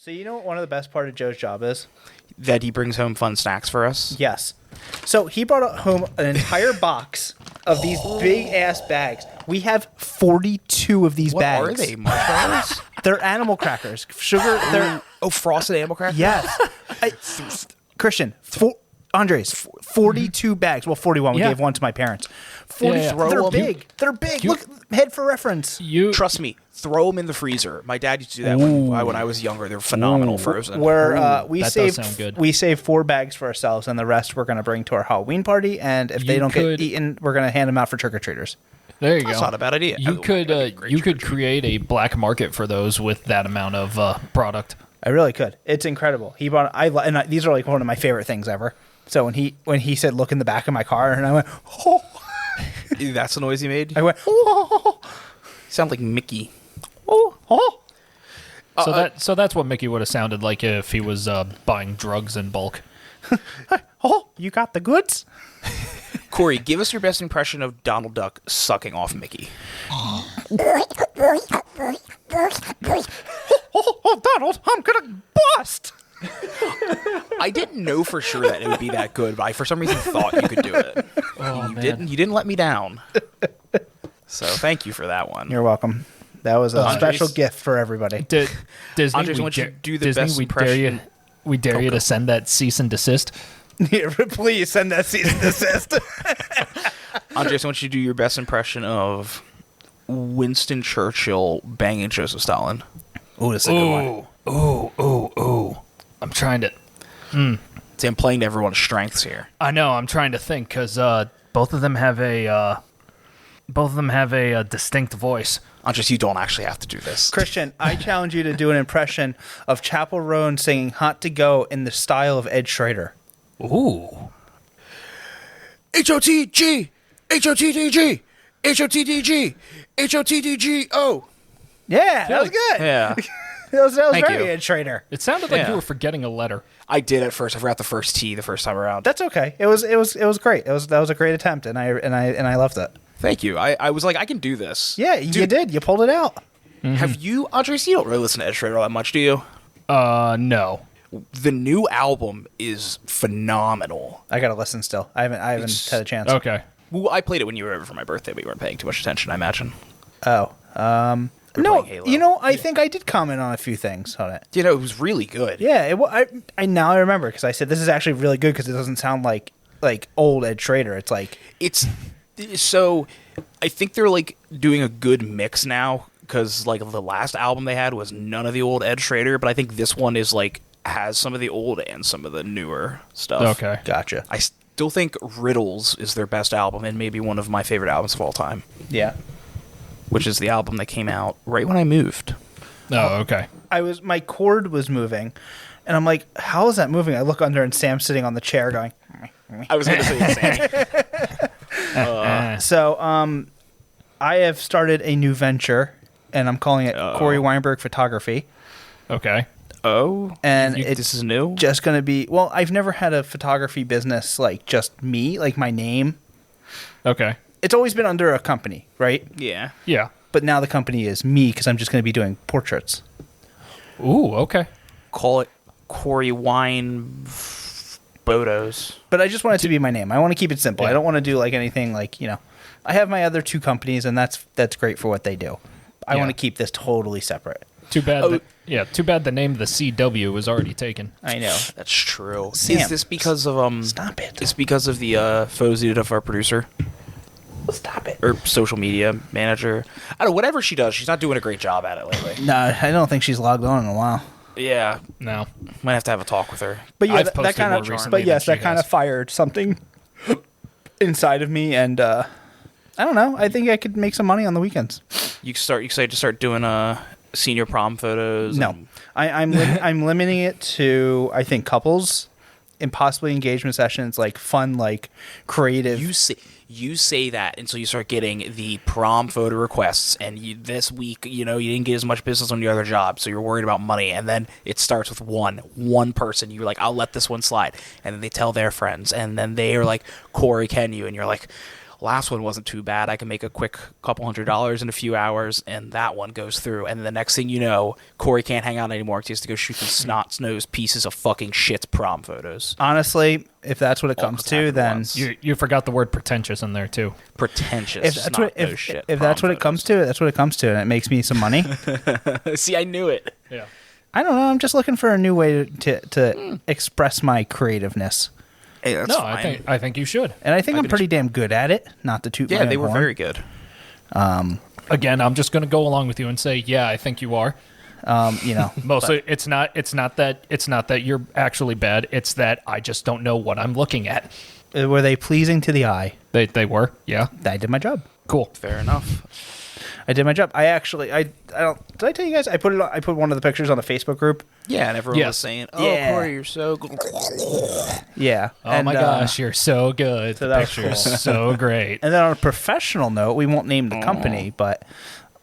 So you know what one of the best part of Joe's job is? That he brings home fun snacks for us. Yes. So he brought home an entire box of these big-ass bags. We have 42 of these bags. What are they, marshmallows? They're animal crackers. Sugar, they're... frosted animal crackers? Yes. Christian, Andres, 42 bags. Well, 41. We gave one to my parents. 40. Yeah. They're big. They're big. Look, head for reference. Trust me, throw them in the freezer. My dad used to do that when I was younger. They're phenomenal frozen. We that does sound good. We saved 4 bags for ourselves, and the rest we're going to bring to our Halloween party. And if they don't get eaten, we're going to hand them out for trick-or-treaters. There you go. That's not a bad idea. You could create a black market for those with that amount of product. I really could. It's incredible. He brought. These are like one of my favorite things ever. So when he said, "Look in the back of my car," and I went, "Oh." That's the noise he made? I went, "Oh." You sound like Mickey. Oh, oh. So that's what Mickey would have sounded like if he was buying drugs in bulk. Oh, you got the goods? Corey, give us your best impression of Donald Duck sucking off Mickey. Oh, Donald, I'm gonna bust. I didn't know for sure that it would be that good, but I for some reason thought you could do it. You didn't let me down. So thank you for that one. You're welcome. That was a special gift for everybody. Disney, Andres, why don't you do the best we impression? We dare you to send that cease and desist. Yeah, please send that cease and desist. Andres, I want you to do your best impression of Winston Churchill banging Joseph Stalin. Oh, that's a good one. Ooh. I'm trying to... See, I'm playing to everyone's strengths here. I know. I'm trying to think because both of them have a distinct voice. Andres, you don't actually have to do this. Christian, I challenge you to do an impression of Chappell Roan singing "Hot to Go" in the style of Ed Schrader. Ooh. H-O-T-G! H-O-T-D-G! H-O-T-D-G! H-O-T-D-G-O! Yeah, that was good. Yeah. That was Thank very you. Ed Schrader. It sounded like you were forgetting a letter. I did at first. I forgot the first T the first time around. That's okay. It was great. That was a great attempt, and I loved it. Thank you. I was like, I can do this. Yeah, you did. You pulled it out. Mm-hmm. Have you, Andres, you don't really listen to Ed Schrader all that much, do you? No. The new album is phenomenal. I gotta listen still. I haven't had a chance. Okay. Well, I played it when you were over for my birthday, but you weren't paying too much attention, I imagine. Oh. We're No, playing Halo. you know, I think I did comment on a few things on it. You know, it was really good. Yeah, I now I remember because I said this is actually really good because it doesn't sound like old Ed Schrader. It's like So I think they're like doing a good mix now because like the last album they had was none of the old Ed Schrader, but I think this one is like has some of the old and some of the newer stuff. Okay. gotcha. I still think Riddles is their best album and maybe one of my favorite albums of all time, Yeah. which is the album that came out right when I moved. Oh, okay. My cord was moving, and I'm like, how is that moving? I look under, and Sam's sitting on the chair going. I was going to say the same. So, I have started a new venture, and I'm calling it Corey Weinberg Photography. Okay. Oh, And this is new? Just going to be, well, I've never had a photography business like just me, like my name. Okay. It's always been under a company, right? Yeah. Yeah. But now the company is me because I'm just going to be doing portraits. Ooh, okay. Call it Corey Wine Photos. But I just want it to be my name. I want to keep it simple. Yeah. I don't want to do like anything like, I have my other 2 companies, and that's great for what they do. I want to keep this totally separate. Too bad. Too bad the name of the CW was already taken. I know. That's true. Sam, is this because of Stop it. It's because of the photos of our producer Stop it. or social media manager. I don't know. Whatever she does, she's not doing a great job at it lately. No, I don't think she's logged on in a while. Yeah, No. might have to have a talk with her. But yeah, I've that posted kind more of. recently But yes, than that she kind has. of fired something inside of me, and I don't know. I think I could make some money on the weekends. You excited to start doing senior prom photos? No, and- I'm limiting it to I think couples and possibly engagement sessions, like fun, like creative. You say that until you start getting the prom photo requests, and this week, you didn't get as much business on your other job, so you're worried about money, and then it starts with one person. You're like, I'll let this one slide, and then they tell their friends, and then they are like, Corey, can you? And you're like, last one wasn't too bad. I can make a quick couple $100 in a few hours, and that one goes through. And the next thing you know, Corey can't hang out anymore because he has to go shoot these snot-nosed pieces of fucking shit's prom photos. Honestly, if that's what it comes to, then You forgot the word pretentious in there too. Pretentious. if that's what it comes to, that's what it comes to, and it makes me some money. See, I knew it. Yeah. I don't know. I'm just looking for a new way to express my creativeness, Hey, that's No, fine. I think you should. and I think I I'm could pretty damn good at it. Not to toot my Yeah, own they were horn. very good. Again, I'm just going to go along with you and say, yeah, I think you are. You know, Mostly, it's not that you're actually bad. It's that I just don't know what I'm looking at. were they pleasing to the eye? They were, yeah, I did my job. cool. Fair enough. I did my job. I don't. Did I tell you guys? I put one of the pictures on the Facebook group. Yeah, and everyone Yes. was saying, "Oh, Yeah. Corey, you're so good." Yeah. Oh And, my gosh, you're so good. so the that was picture's cool. so great. And then on a professional note, we won't name the company, but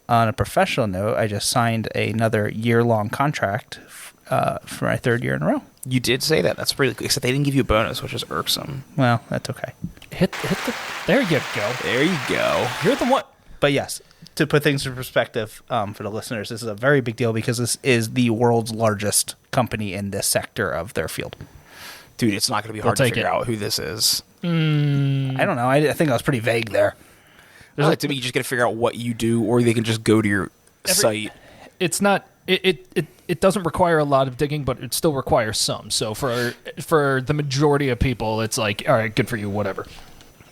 on a professional note, I just signed another year-long contract for my third year in a row. You did say that. That's pretty. Except they didn't give you a bonus, which is irksome. Well, that's okay. Hit the. There you go. There you go. You're the one. But yes, to put things in perspective for the listeners, this is a very big deal because this is the world's largest company in this sector of their field. Dude, it's not going to be We'll hard to take figure it. out who this is. I don't know. I think I was pretty vague there. There's like to me, you just got to figure out what you do, or they can just go to your site. It's not. It doesn't require a lot of digging, but it still requires some. So for the majority of people, it's like, all right, good for you, whatever.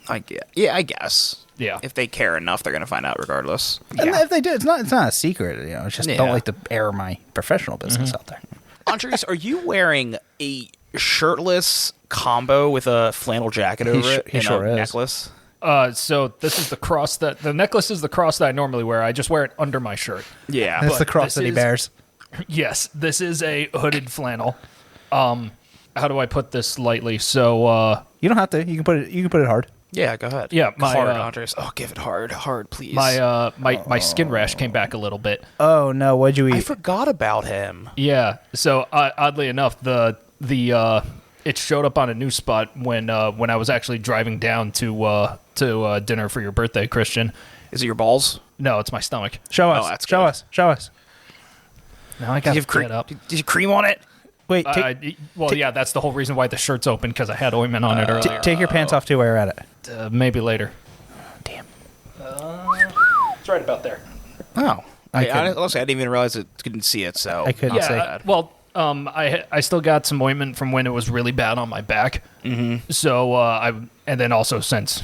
I guess. Yeah. If they care enough, they're going to find out regardless. And if they do, it's not a secret. You know, it's just Yeah. don't like to air my professional business out there. Andres, are you wearing a shirtless combo with a flannel jacket over it he and sure a is. necklace? So this is the cross that the necklace is the cross that I normally wear. I just wear it under my shirt. Yeah. That's the But cross this that he is- bears. Yes, this is a hooded flannel. How do I put this lightly? So You don't have to. You can put it hard. Yeah, go ahead. Yeah, my, hard, uh, Andres. Oh, give it hard, please. my skin rash came back a little bit. Oh no! What'd you I eat? forgot about him. Yeah. So oddly enough, the it showed up on a new spot when I was actually driving down to dinner for your birthday, Christian. Is it your balls? No, it's my stomach. Show us. Oh, that's show good. us. Show us. Now I Did got you to have cream? get up. Did you cream on it? Wait. Take, Yeah, that's the whole reason why the shirt's open because I had ointment on it earlier. take your pants off too while you're at it. Maybe later. Damn. It's right about there. Oh. couldn't- Honestly, I didn't even realize it. Couldn't see it, so I couldn't not say. so Yeah. bad. Well, I still got some ointment from when it was really bad on my back. Mm-hmm. So and then also since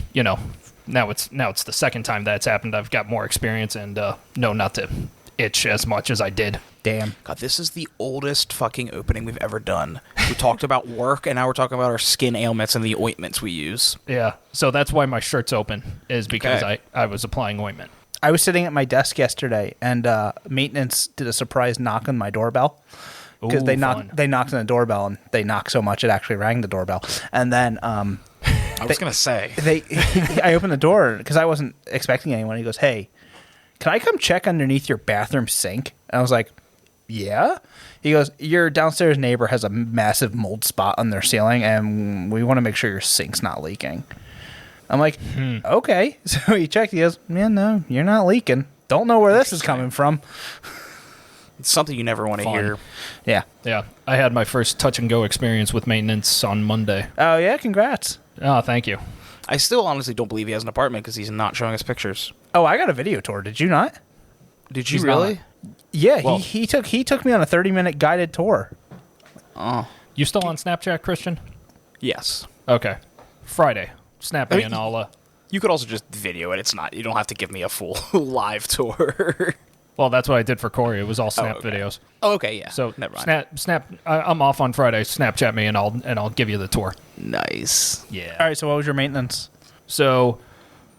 now it's the second time that's happened, I've got more experience and know not to itch as much as I did. Damn. God, this is the oldest fucking opening we've ever done. We talked about work, and now we're talking about our skin ailments and the ointments we use. Yeah. So that's why my shirt's open is because Okay. I was applying ointment. I was sitting at my desk yesterday, and maintenance did a surprise knock on my doorbell because Ooh, they fun. knocked on the doorbell, and they knocked so much it actually rang the doorbell. And then I was going to say. I opened the door because I wasn't expecting anyone. He goes, "Hey, can I come check underneath your bathroom sink?" And I was like, "Yeah." He goes, "Your downstairs neighbor has a massive mold spot on their ceiling, and we want to make sure your sink's not leaking." I'm like, "Okay." So he checked. He goes, "Yeah, no, you're not leaking. Don't know where this is coming from." It's something you never want to Fun. hear. Yeah. Yeah. I had my first touch and go experience with maintenance on Monday. Oh yeah. Congrats. Oh, thank you. I still honestly don't believe he has an apartment because he's not showing us pictures. Oh, I got a video tour. Did you not? Did you He's really? not. Yeah. Well- he took me on a 30-minute guided tour. Oh, You still on Snapchat, Christian? yes. Okay. Friday. Snap me I mean, and I'll You could also just video it. It's not. You don't have to give me a full live tour. well, that's what I did for Corey. It was all Snap okay. videos. Oh, okay, yeah. So never mind. Snap. I'm off on Friday. Snapchat me and I'll give you the tour. Nice. Yeah. All right. So what was your maintenance? So,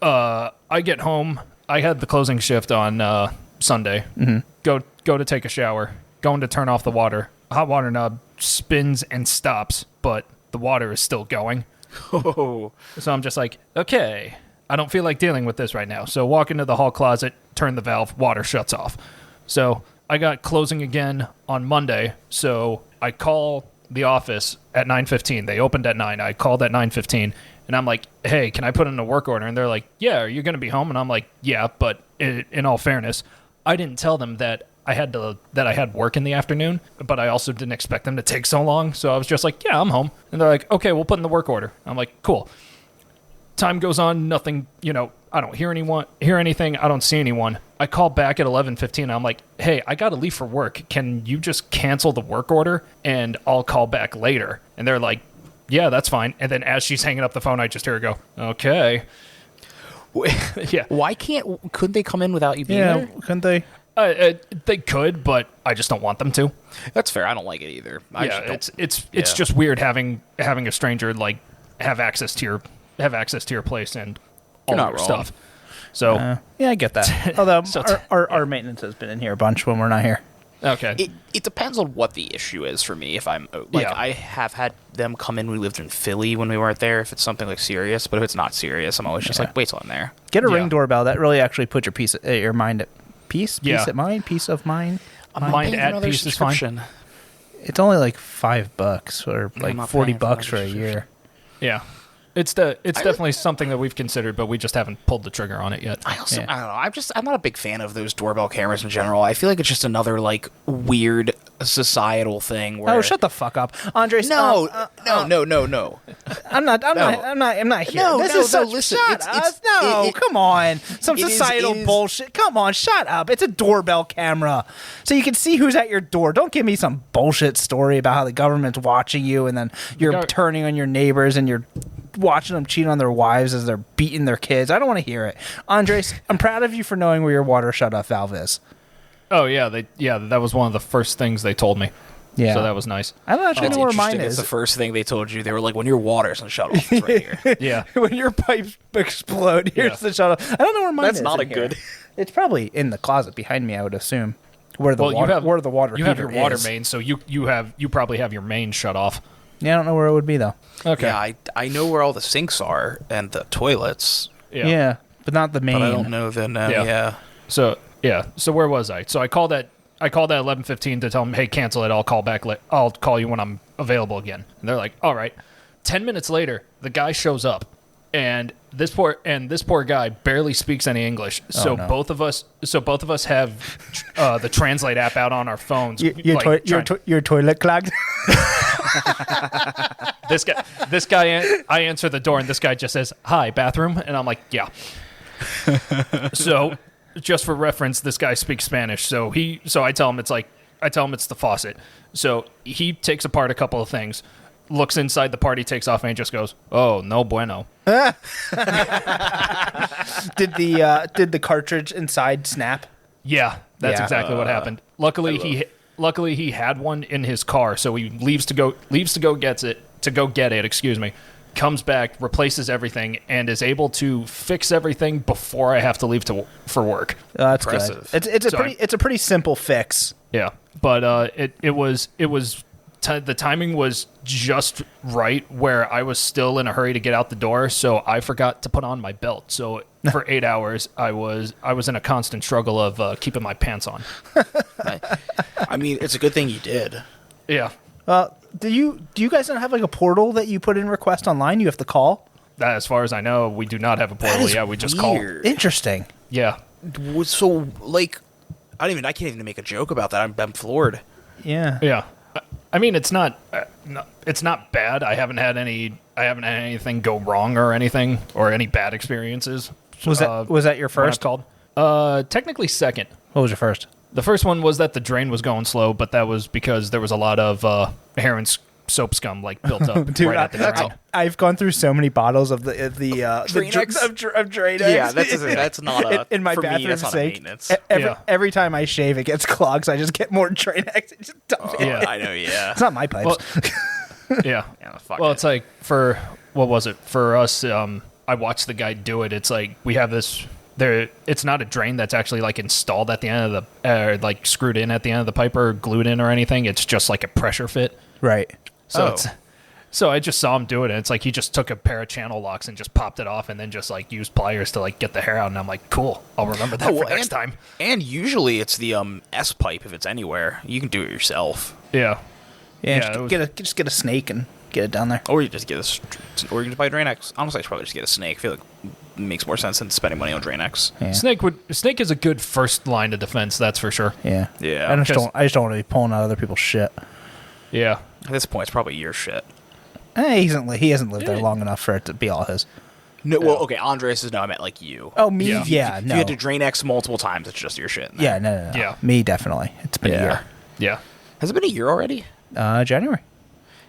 I get home. I had the closing shift on Sunday. Mm-hmm. Go to take a shower. Going to turn off the water. Hot water knob spins and stops, but the water is still going. Oh, So I'm just like, okay, I don't feel like dealing with this right now. So walk into the hall closet, turn the valve, water shuts off. So I got closing again on Monday. So I call the office at 9:15. They opened at 9. I called at 9:15, And I'm like, hey, can I put in a work order? And they're like, yeah, are you going to be home? And I'm like, yeah, but in all fairness, I didn't tell them that I had work in the afternoon, but I also didn't expect them to take so long. So I was just like, yeah, I'm home. And they're like, okay, we'll put in the work order. I'm like, cool. Time goes on, nothing, I don't hear anything. I don't see anyone. I call back at 11:15. I'm like, hey, I got to leave for work. Can you just cancel the work order and I'll call back later? And they're like, yeah, that's fine. And then as she's hanging up the phone, I just hear her go, okay. Yeah. Why couldn't they come in without you being there? Couldn't they? They could, but I just don't want them to. That's fair. I don't like it either. It's just weird having a stranger like have access to your place and all your stuff. So yeah, I get that. Although So our maintenance has been in here a bunch when we're not here. okay. It depends on what the issue is for me. If I'm I have had them come in. We lived in Philly when we weren't there. If it's something like serious, but if it's not serious, I'm always just like, wait till I'm there. Get a Yeah. Ring doorbell. That really actually puts your mind at peace. Yeah. Peace at mind. Peace of mind. Mind paying at another peace is fine. subscription. It's only like $5 or like not $40 paying for for a another year. Yeah. It's definitely something that we've considered, but we just haven't pulled the trigger on it yet. I don't know. I'm not a big fan of those doorbell cameras in general. I feel like it's just another like weird societal thing where Oh, shut the fuck up, Andres. No. I'm not here. No, this no, is such, no, listen, Shut it's- up. Come on. Some it is- societal it is- bullshit. Come on, shut up. It's a doorbell camera, so you can see who's at your door. Don't give me some bullshit story about how the government's watching you, and then you're turning on your neighbors and you're watching them cheat on their wives as they're beating their kids. I don't want to hear it. Andres, I'm proud of you for knowing where your water shut-off valve is. Oh yeah, that was one of the first things they told me. Yeah. So that was nice. I don't actually That's know where mine interesting. It's is. the first thing they told you. They were like, when your water's on shut off, it's right here. Yeah. When your pipes explode, here's the shut-off. I don't know where mine is. That's not in a here. good- It's probably in the closet behind me, I would assume. Where the water you have your heater water is. main, so you probably have your main shut off. Yeah, I don't know where it would be though. Okay. Yeah, I know where all the sinks are and the toilets, Yeah, but not the main. but I don't know the name. Yeah. Yeah. So where was I? So I called at 11:15 to tell them, hey, cancel it. I'll call back. I'll call you when I'm available again. And they're like, all right. 10 minutes later, the guy shows up, and this poor guy barely speaks any English. So no. both of us have the Translate app out on our phones. Your toilet clogged. This guy, I answer the door, and this guy just says, "Hi, bathroom," and I'm like, "Yeah." So, just for reference, this guy speaks Spanish. So I tell him it's the faucet. So he takes apart a couple of things, looks inside the part, he takes off, and he just goes, "Oh, no bueno." Did the cartridge inside snap? Yeah, that's Yeah. exactly what happened. Luckily, he had one in his car, so he leaves to go get it. Excuse me. Comes back, replaces everything, and is able to fix everything before I have to leave for work. That's Impressive. good. It's a pretty simple fix. Yeah, but the timing was just right where I was still in a hurry to get out the door, so I forgot to put on my belt. So for 8 hours, I was in a constant struggle of keeping my pants on. I mean, it's a good thing you did. Yeah. Do you guys not have like a portal that you put in request online? You have to call. As far as I know, we do not have a portal. is Yeah, we just call. weird. Interesting. Yeah. So, like, I can't even make a joke about that. I'm floored. Yeah. Yeah. I mean, it's not bad. I haven't had anything go wrong or anything, or any bad experiences. Was that your when I've first? called? Technically second. What was your first? The first one was that the drain was going slow, but that was because there was a lot of hair and soap scum built up Dude, right at the drain. I've gone through so many bottles of the Drain-X? of Drain-X. Yeah, that's not a in my for bathroom me, that's not a sink. maintenance. Yeah. Every time I shave, it gets clogged, so I just get more Drain-X and just dump it. Yeah. I know. Yeah. It's not my pipes. Well, yeah. Yeah, fuck Well, it. it's like for us. I watched the guy do it. It's like we have this. It's not a drain that's actually like installed at the end of the, like screwed in at the end of the pipe or glued in or anything. It's just like a pressure fit. Right. So I just saw him do it, and it's like he just took a pair of channel locks and just popped it off, and then just like used pliers to like get the hair out. And I'm like, cool, I'll remember that for next time. And usually it's the S pipe if it's anywhere. You can do it yourself. Yeah. Yeah. Just get a snake and Get it down there. Or you just get or you can buy Drain X. Honestly, I should probably just get a Snake. I feel like it makes more sense than spending money on Drain X. Yeah. Snake is a good first line of defense, that's for sure. Yeah. Yeah. I just don't want to be pulling out other people's shit. Yeah. At this point, it's probably your shit. He hasn't lived there long enough for it to be all his. No, well, okay, Andres is no, I meant like you. Oh, me? Yeah. If No. you had to Drain X multiple times, it's just your shit. in there. Yeah, no. Yeah. Me, definitely. It's been a year. Yeah. Has it been a year already? January.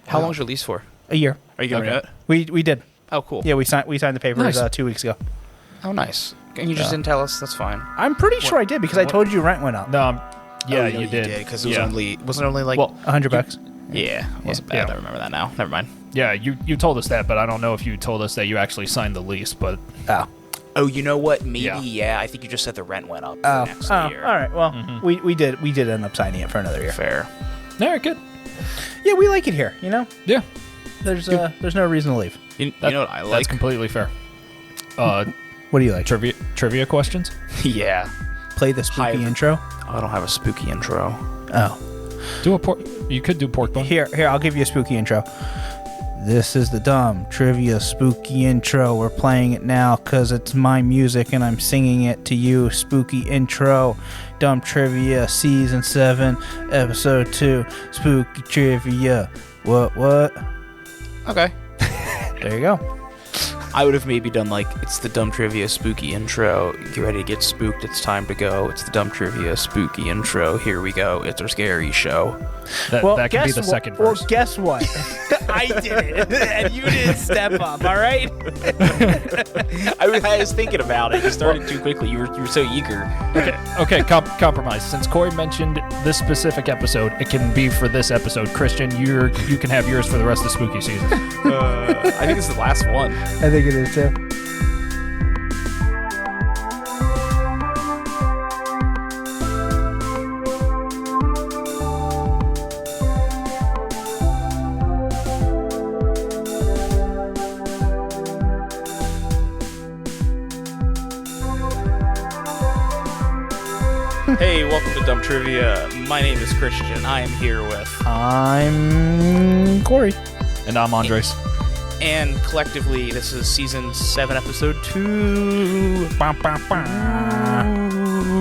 How long's your lease for? A year. Are you going to Okay. renew it? We did. Oh, cool. Yeah, we signed the papers Nice. 2 weeks ago. Oh, nice. And you just didn't tell us? That's fine. I'm pretty sure I did because I told you rent went up. No, yeah, Oh, you did. because it was wasn't it only like Well, $100. yeah, it wasn't bad. Yeah. I remember that now. Never mind. yeah, you told us that, but I don't know if you told us that you actually signed the lease, but Oh. Oh, you know what? Maybe Yeah. I think you just said the rent went up Oh. for next Oh. year. All right. Well, we did end up signing it for another year. Fair. all right, good. Yeah, we like it here. You know, Yeah, there's no reason to leave. You that- know what I that's like? completely fair. What do you like? Trivia questions? Yeah. Play the spooky Hive. intro. Oh, I don't have a spooky intro. Oh, Do a pork. You could do pork bun. here, I'll give you a spooky intro. This is the dumb trivia spooky intro. We're playing it now because it's my music and I'm singing it to you. Spooky intro, dumb trivia, season 7, episode 2, spooky trivia. What? Okay. There you go. I would have maybe done like, it's the dumb trivia spooky intro. Get ready to get spooked. It's time to go. It's the dumb trivia spooky intro. Here we go. It's our scary show. That could be the second verse. Well, guess what? I did it, and you didn't step up. All right. I was thinking about it. You started too quickly. You were so eager. Okay, compromise. Since Corey mentioned this specific episode, it can be for this episode. Christian, you can have yours for the rest of spooky season. I think this is the last one. I think it is too. Hey, welcome to Dumb Trivia. My name is Christian. I am here with, I'm Corey. And I'm Andres. and collectively, this is season 7, episode 2.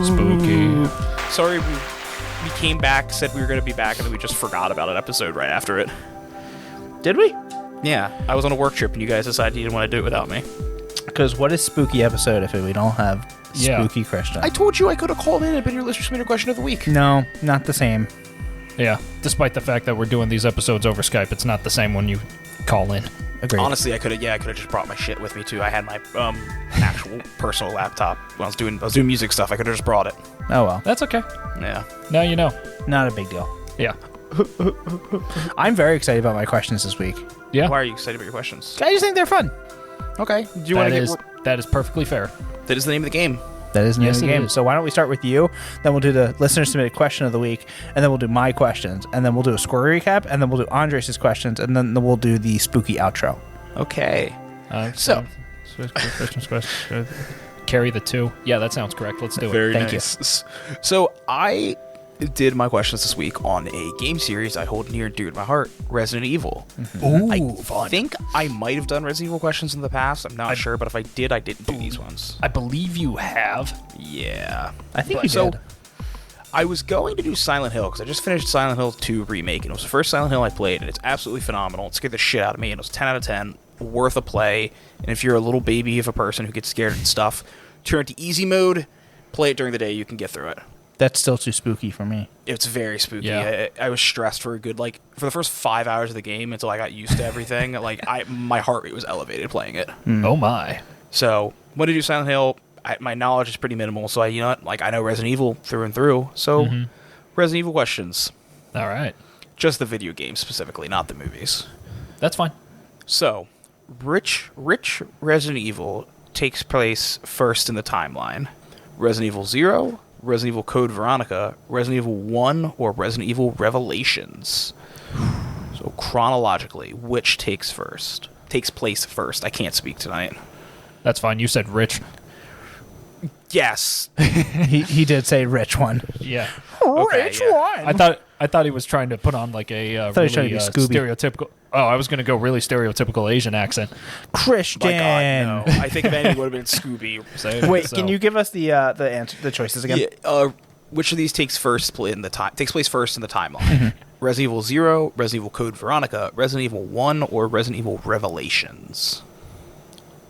Spooky. Sorry, we came back, said we were going to be back, and then we just forgot about an episode right after it. Did we? Yeah, I was on a work trip, and you guys decided you didn't want to do it without me. Because what is spooky episode if we don't have Yeah. spooky Christian? I told you I could have called in and been your listener submitted question of the week. No, not the same. Yeah, despite the fact that we're doing these episodes over Skype, it's not the same when you call in. Agreed. Honestly, I could have just brought my shit with me too. I had my actual personal laptop when I was doing music stuff. I could have just brought it. Oh well, That's okay. Yeah. Now you know. not a big deal. Yeah. I'm very excited about my questions this week. Yeah. Why are you excited about your questions? I just think they're fun. Okay. Do you want to get? That is perfectly fair. That is the name of the game. That is the name Yes, of the it game. is. So why don't we start with you? Then we'll do the listener submitted question of the week, and then we'll do my questions, and then we'll do a score recap, and then we'll do Andres' questions, and then we'll do the spooky outro. Okay. So, carry the 2. Yeah, that sounds correct. Let's do it. Thank you. So I did my questions this week on a game series I hold near and dear to my heart, Resident Evil. Ooh, I think I might have done Resident Evil questions in the past. I'm not sure, but if I did, I didn't do these ones. I believe you have. Yeah. I think you So, did. I was going to do Silent Hill because I just finished Silent Hill 2 Remake, and it was the first Silent Hill I played, and it's absolutely phenomenal. It scared the shit out of me, and it was 10 out of 10, worth a play. And if you're a little baby of a person who gets scared and stuff, turn it to easy mode, play it during the day, you can get through it. That's still too spooky for me. It's very spooky. Yeah. I was stressed for a good, for the first 5 hours of the game until I got used to everything. My heart rate was elevated playing it. Oh my. So, when I do Silent Hill, my knowledge is pretty minimal. So, I know Resident Evil through and through. So, Resident Evil questions. All right. Just the video game specifically, not the movies. That's fine. So, Rich Resident Evil takes place first in the timeline. Resident Evil 0, Resident Evil Code Veronica, Resident Evil 1, or Resident Evil Revelations. So, chronologically, which takes place first? I can't speak tonight. That's fine. You said Rich. Yes. He did say rich one. Yeah. Okay, Rich yeah. one. I thought he was trying to put on like a thought he was trying really to be Scooby. stereotypical. Oh, I was going to go really stereotypical Asian accent. Christian. My God, no. I think if anything would have been Scooby. Wait, So- can you give us the answer, the choices again? Yeah, which of these takes place first in the timeline? Resident Evil 0, Resident Evil Code Veronica, Resident Evil 1, or Resident Evil Revelations?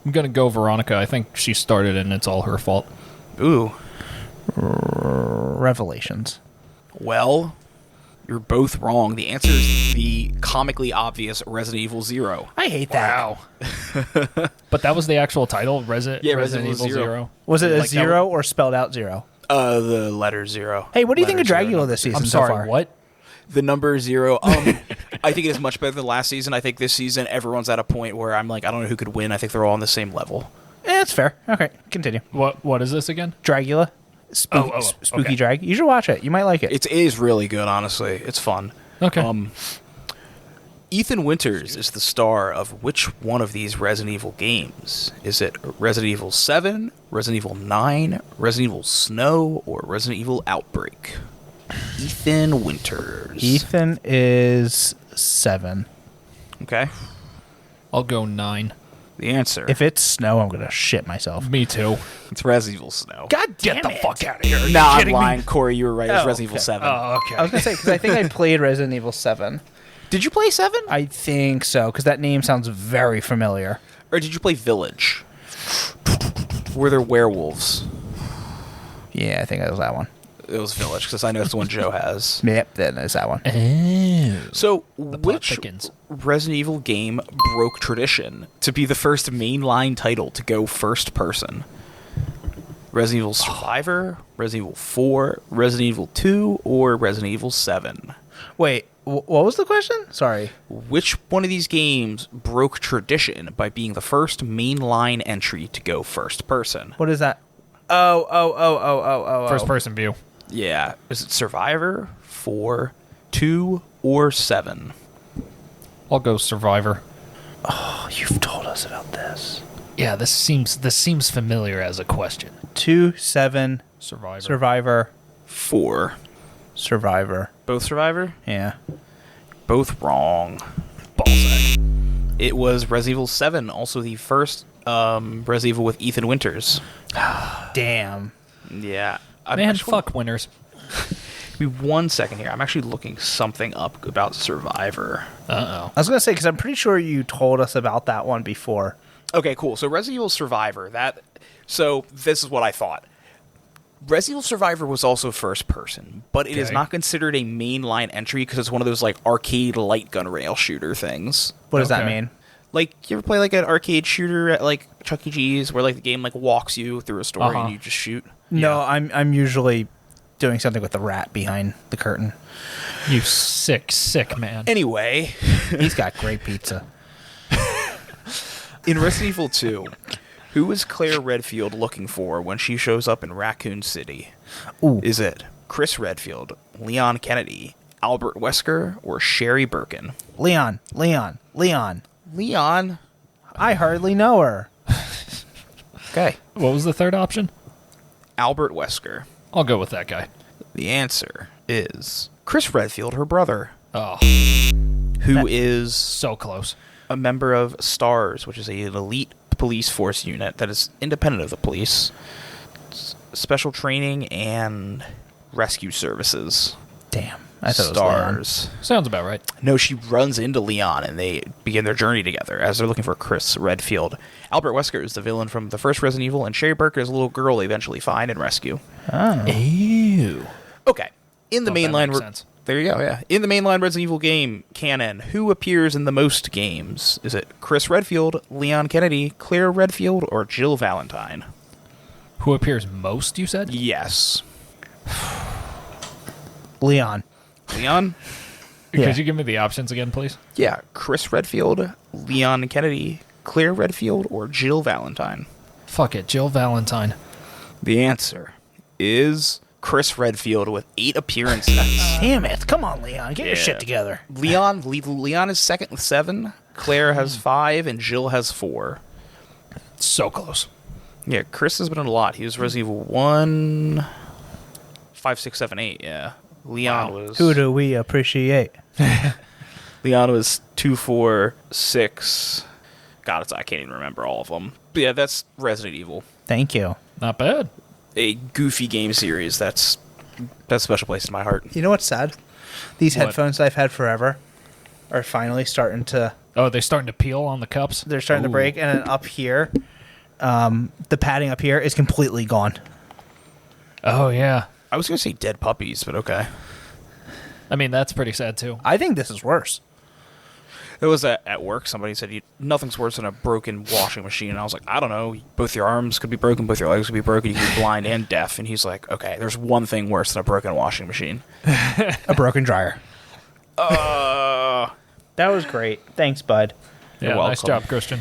I'm going to go Veronica. I think she started it and it's all her fault. Ooh. Revelations. Well, you're both wrong. The answer is the comically obvious Resident Evil 0. I hate that. Wow. But that was the actual title, Resident Evil 0. Was it a Like that zero or spelled out zero? The letter 0. Hey, what do you think Letter of zero, Dracula number this 0. season I'm so sorry, far? what? The number 0. I think it is much better than last season. I think this season everyone's at a point where I'm like, I don't know who could win. I think they're all on the same level. It's fair. Okay, continue. What is this again? Dracula. Spooky, spooky okay. drag. You should watch it. You might like it. It is really good, honestly. It's fun. Okay. Ethan Winters is the star of which one of these Resident Evil games? Is it Resident Evil 7, Resident Evil 9, Resident Evil Snow, or Resident Evil Outbreak? Ethan Winters. Ethan is 7. Okay. I'll go 9. The answer. If it's snow, I'm gonna shit myself. Me too. It's Resident Evil Snow. God damn Get the it. fuck out of here. Are you Nah, I'm kidding me? lying. Corey, you were right. It was Oh, Resident Evil okay. 7. Oh, okay. I was gonna say because I think I played Resident Evil 7. Did you play 7? I think so because that name sounds very familiar. Or did you play Village? Were there werewolves? Yeah, I think it was that one. It was Village, because I know it's the one Joe has. Yep, then it's that one. Oh. So, plot which thickens. Resident Evil game broke tradition to be the first mainline title to go first person? Resident Evil Survivor, Resident Evil 4, Resident Evil 2, or Resident Evil 7? Wait, what was the question? Sorry. Which one of these games broke tradition by being the first mainline entry to go first person? What is that? Oh. First person view. Yeah. Is it Survivor, 4, 2, or 7? I'll go Survivor. Oh, you've told us about this. Yeah, this seems familiar as a question. 2, 7, Survivor. Survivor, 4. Survivor. Both Survivor? Yeah. Both wrong. Ballsack. It was Resident Evil 7, also the first Resident Evil with Ethan Winters. Damn. Yeah. Man, fuck winners. Give me 1 second here. I'm actually looking something up about Survivor. Uh-oh. I was gonna say because I'm pretty sure you told us about that one before. Okay, cool. So Resident Evil Survivor, so this is what I thought. Resident Evil Survivor was also first person, but it is Okay. not considered a mainline entry because it's one of those like arcade light gun rail shooter things. What does that Okay. mean? Like, you ever play like an arcade shooter at like Chuck E. Cheese where like the game like walks you through a story Uh-huh. and you just shoot? No, Yeah. I'm usually doing something with the rat behind the curtain. You sick man. Anyway, He's got great pizza. in Resident Evil 2, who is Claire Redfield looking for when she shows up in Raccoon City? Ooh. Is it Chris Redfield, Leon Kennedy, Albert Wesker, or Sherry Birkin? Leon. Leon. I hardly know her. Okay. What was the third option? Albert Wesker. I'll go with that guy. The answer is Chris Redfield, her brother, Oh, who is so close. a member of STARS, which is an elite police force unit that is independent of the police, special training and rescue services. Damn. I thought it was Leon. STARS. Sounds about right. No, she runs into Leon and they begin their journey together as they're looking for Chris Redfield. Albert Wesker is the villain from the first Resident Evil, and Sherry Birkin is a little girl they eventually find and rescue. Oh. Ew. Okay. In the Thought that mainline... makes sense. There you go, yeah. In the mainline Resident Evil game canon, who appears in the most games? Is it Chris Redfield, Leon Kennedy, Claire Redfield, or Jill Valentine? Who appears most, you said? Yes. Leon. Leon? Yeah. Could you give me the options again, please? Yeah. Chris Redfield, Leon Kennedy, Claire Redfield, or Jill Valentine? Fuck it, Jill Valentine. The answer is Chris Redfield with 8 appearances. Damn it. Come on, Leon. Get your Yeah. shit together. Leon is second with 7, Claire has 5, and Jill has 4. So close. Yeah, Chris has been in a lot. He was Resident Evil 1, 5, 6, 7, 8, yeah. Leon was... Who do we appreciate? Leon was 2, 4, 6... God, I can't even remember all of them. But yeah, that's Resident Evil. Thank you. Not bad. A goofy game series that's a special place in my heart. You know what's sad? These What? headphones I've had forever are finally starting to... Oh, they're starting to peel on the cups? They're starting to Ooh. break, and then up here, the padding up here is completely gone. Oh, yeah. I was going to say dead puppies, but okay. I mean, that's pretty sad, too. I think this is worse. It was at work. Somebody said, nothing's worse than a broken washing machine. And I was like, I don't know. Both your arms could be broken. Both your legs could be broken. You could be blind and deaf. And he's like, okay, there's one thing worse than a broken washing machine. A broken dryer. That was great. Thanks, bud. Yeah, You're nice welcome. job, Christian.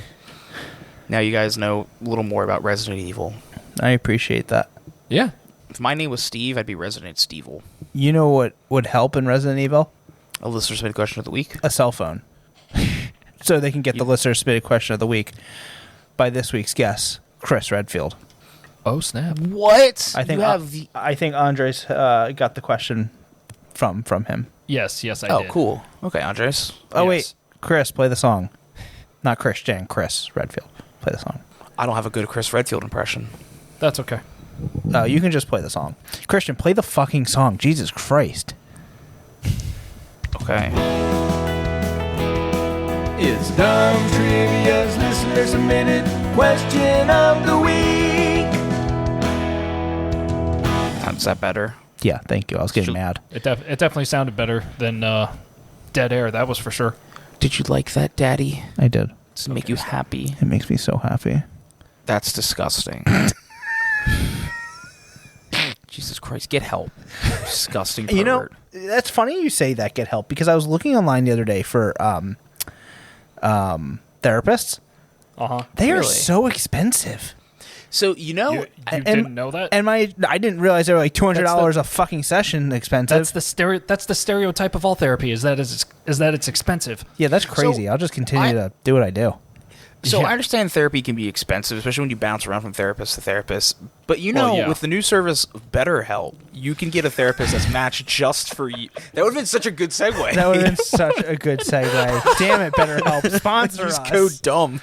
Now you guys know a little more about Resident Evil. I appreciate that. Yeah. If my name was Steve, I'd be Resident Steve-ul. You know what would help in Resident Evil? A listener submitted question of the week. A cell phone. So they can get the listener submitted question of the week by this week's guest, Chris Redfield. Oh, snap. What? I think Andres got the question from him. Yes, I Oh, did. cool. Okay, Andres. Oh, Yes. wait. Chris, play the song. Not Christian, Chris Redfield. Play the song. I don't have a good Chris Redfield impression. That's okay. You can just play the song. Christian, play the fucking song. Jesus Christ. Okay. It's Dumb Trivia's listener submitted question of the week. Is that better? Yeah, thank you. I was getting mad. It definitely sounded better than Dead Air, that was for sure. Did you like that, Daddy? I did. Does it make you happy? It makes me so happy. That's disgusting. Jesus Christ, get help. Disgusting pervert. You know, that's funny you say that, get help, because I was looking online the other day for therapists. Uh-huh. They are Really? so expensive. So, you know... You And- didn't know that? And I didn't realize they were like $200 That's a fucking session expensive. That's the stereotype of all therapy is that it's expensive. Yeah, that's crazy. I'll just continue to do what I do. So Yeah. I understand therapy can be expensive, especially when you bounce around from therapist to therapist. But you know, Well, yeah. with the new service BetterHelp, you can get a therapist that's matched just for you. That would have been such a good segue. That would have been such a good segue. Damn it, BetterHelp. Sponsor Use us. code DUMB.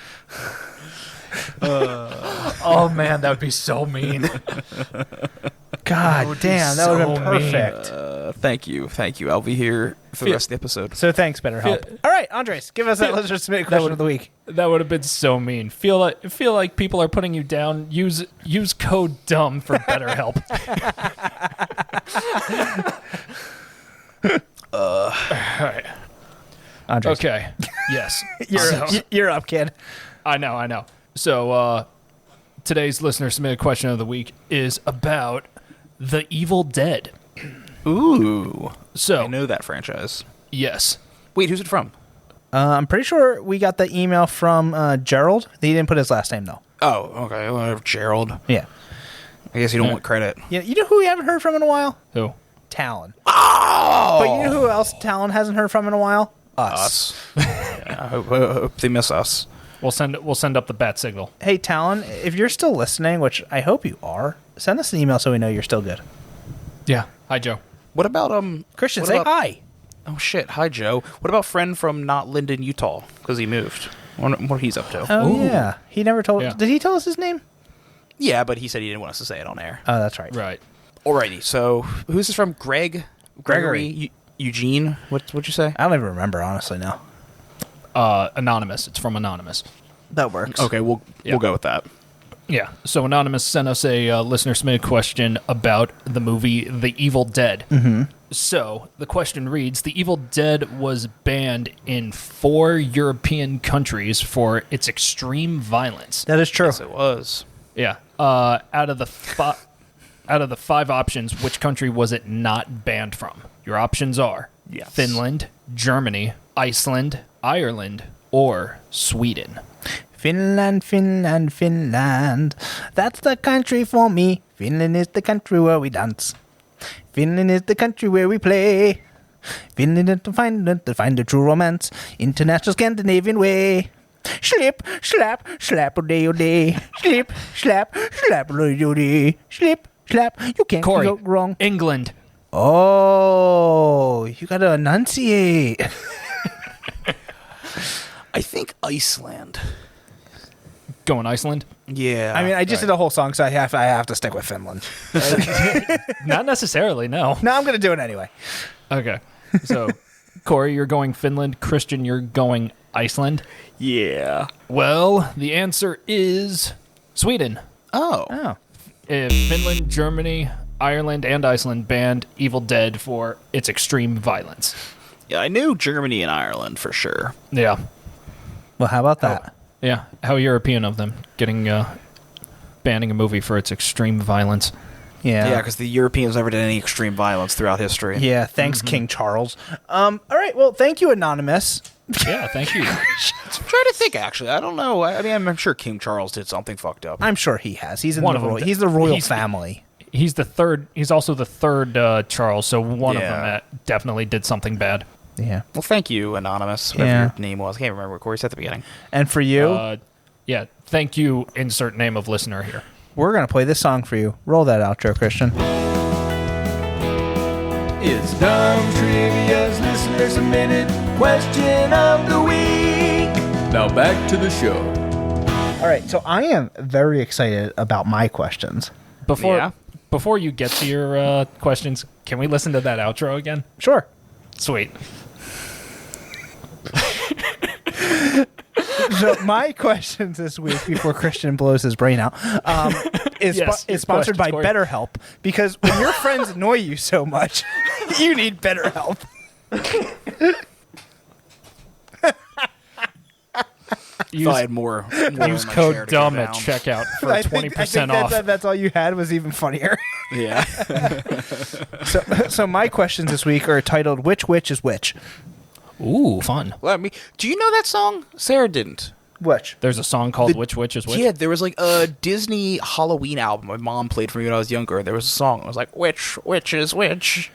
Oh, man, that would be so mean. God damn, that would have been so mean. perfect. Thank you. I'll be here for the rest of the episode. So thanks, BetterHelp. All right, Andres, give us that listener submitted question of the week. That would have been so mean. Feel like people are putting you down. Use code DUMB for BetterHelp. All right. Andres, Okay. Yes. you're up, kid. I know. So today's listener submitted question of the week is about The Evil Dead. Ooh. So I know that franchise. yes. Wait, who's it from? I'm pretty sure we got the email from Gerald. He didn't put his last name, though. Oh, okay. Well, Gerald. Yeah. I guess you don't want credit. You know who we haven't heard from in a while? Who? Talon. Oh! But you know who else Talon hasn't heard from in a while? Us. Yeah, I hope they miss us. We'll send up the bat signal. Hey, Talon, if you're still listening, which I hope you are, send us an email so we know you're still good. Yeah. Hi, Joe. What about Christian, what say about- hi. Oh shit! Hi Joe. What about friend from not Linden, Utah? Because he moved. I wonder what he's up to. Oh, Ooh. yeah. He never told Yeah. Did he tell us his name? Yeah, but he said he didn't want us to say it on air. Oh, that's right. Right. Alrighty. So who's this from? Gregory. Eugene. What'd you say? I don't even remember, honestly, now. Anonymous. It's from Anonymous. That works. Okay, we'll go with that. Yeah. So Anonymous sent us a listener submitted question about the movie The Evil Dead. Mm-hmm. So the question reads: The Evil Dead was banned in 4 European countries for its extreme violence. That is true. Yes, it was. Yeah. Out of the 5 options, which country was it not banned from? Your options are Yes. Finland, Germany, Iceland, Ireland, or Sweden. Finland, Finland, Finland. That's the country for me. Finland is the country where we dance. Finland is the country where we play. Finland is to find the true romance. International Scandinavian way. Slip, slap, slap-a-day-o-day. Slip, slap, slap-a-day-o-day. Slip, slap. You can't Corey, go wrong. England. Oh, you gotta enunciate. I think Iceland. Going Iceland? Yeah. I mean, I just did a whole song, so I have to stick with Finland. Not necessarily, no. No, I'm gonna do it anyway. Okay. So, Corey, you're going Finland. Christian, you're going Iceland. Yeah. Well, the answer is Sweden. Oh. Finland, Germany, Ireland, and Iceland banned Evil Dead for its extreme violence. Yeah, I knew Germany and Ireland for sure. Yeah. Well, how about that? Yeah. How European of them getting banning a movie for its extreme violence. Yeah, because the Europeans never did any extreme violence throughout history. Yeah, thanks, King Charles. All right, well, thank you, Anonymous. Yeah, thank you. I'm trying to think, actually. I don't know. I mean, I'm sure King Charles did something fucked up. I'm sure he has. He's in One the of them royal. did. He's the royal He's- family. He's the third. He's also the third Charles, so one of them Yeah. that definitely did something bad. Yeah, Well, thank you, Anonymous, whatever Yeah. your name was. I can't remember what Corey said at the beginning. and for you, Yeah, thank you, insert name of listener here. we're gonna play this song for you. Roll that outro, Christian. It's Dumb Trivia's listener submitted question of the week. Now back to the show. All right, so I am very excited about my questions. Before you get to your questions, can we listen to that outro again? Sure. Sweet. So my questions this week, before Christian blows his brain out, is Yes, is sponsored by questions, Corey. BetterHelp, because when your friends annoy you so much, you need BetterHelp. Use, Thought I had more use in my chair code to go DUMB at down. checkout for I 20% think off. that's all you had was even funnier. Yeah. So my questions this week are titled "Which Witch is Which?" Ooh, fun. Do you know that song? Sarah didn't. Which? There's a song called Which Witch is Which? Yeah, there was like a Disney Halloween album my mom played for me when I was younger. There was a song. It was like, which is which?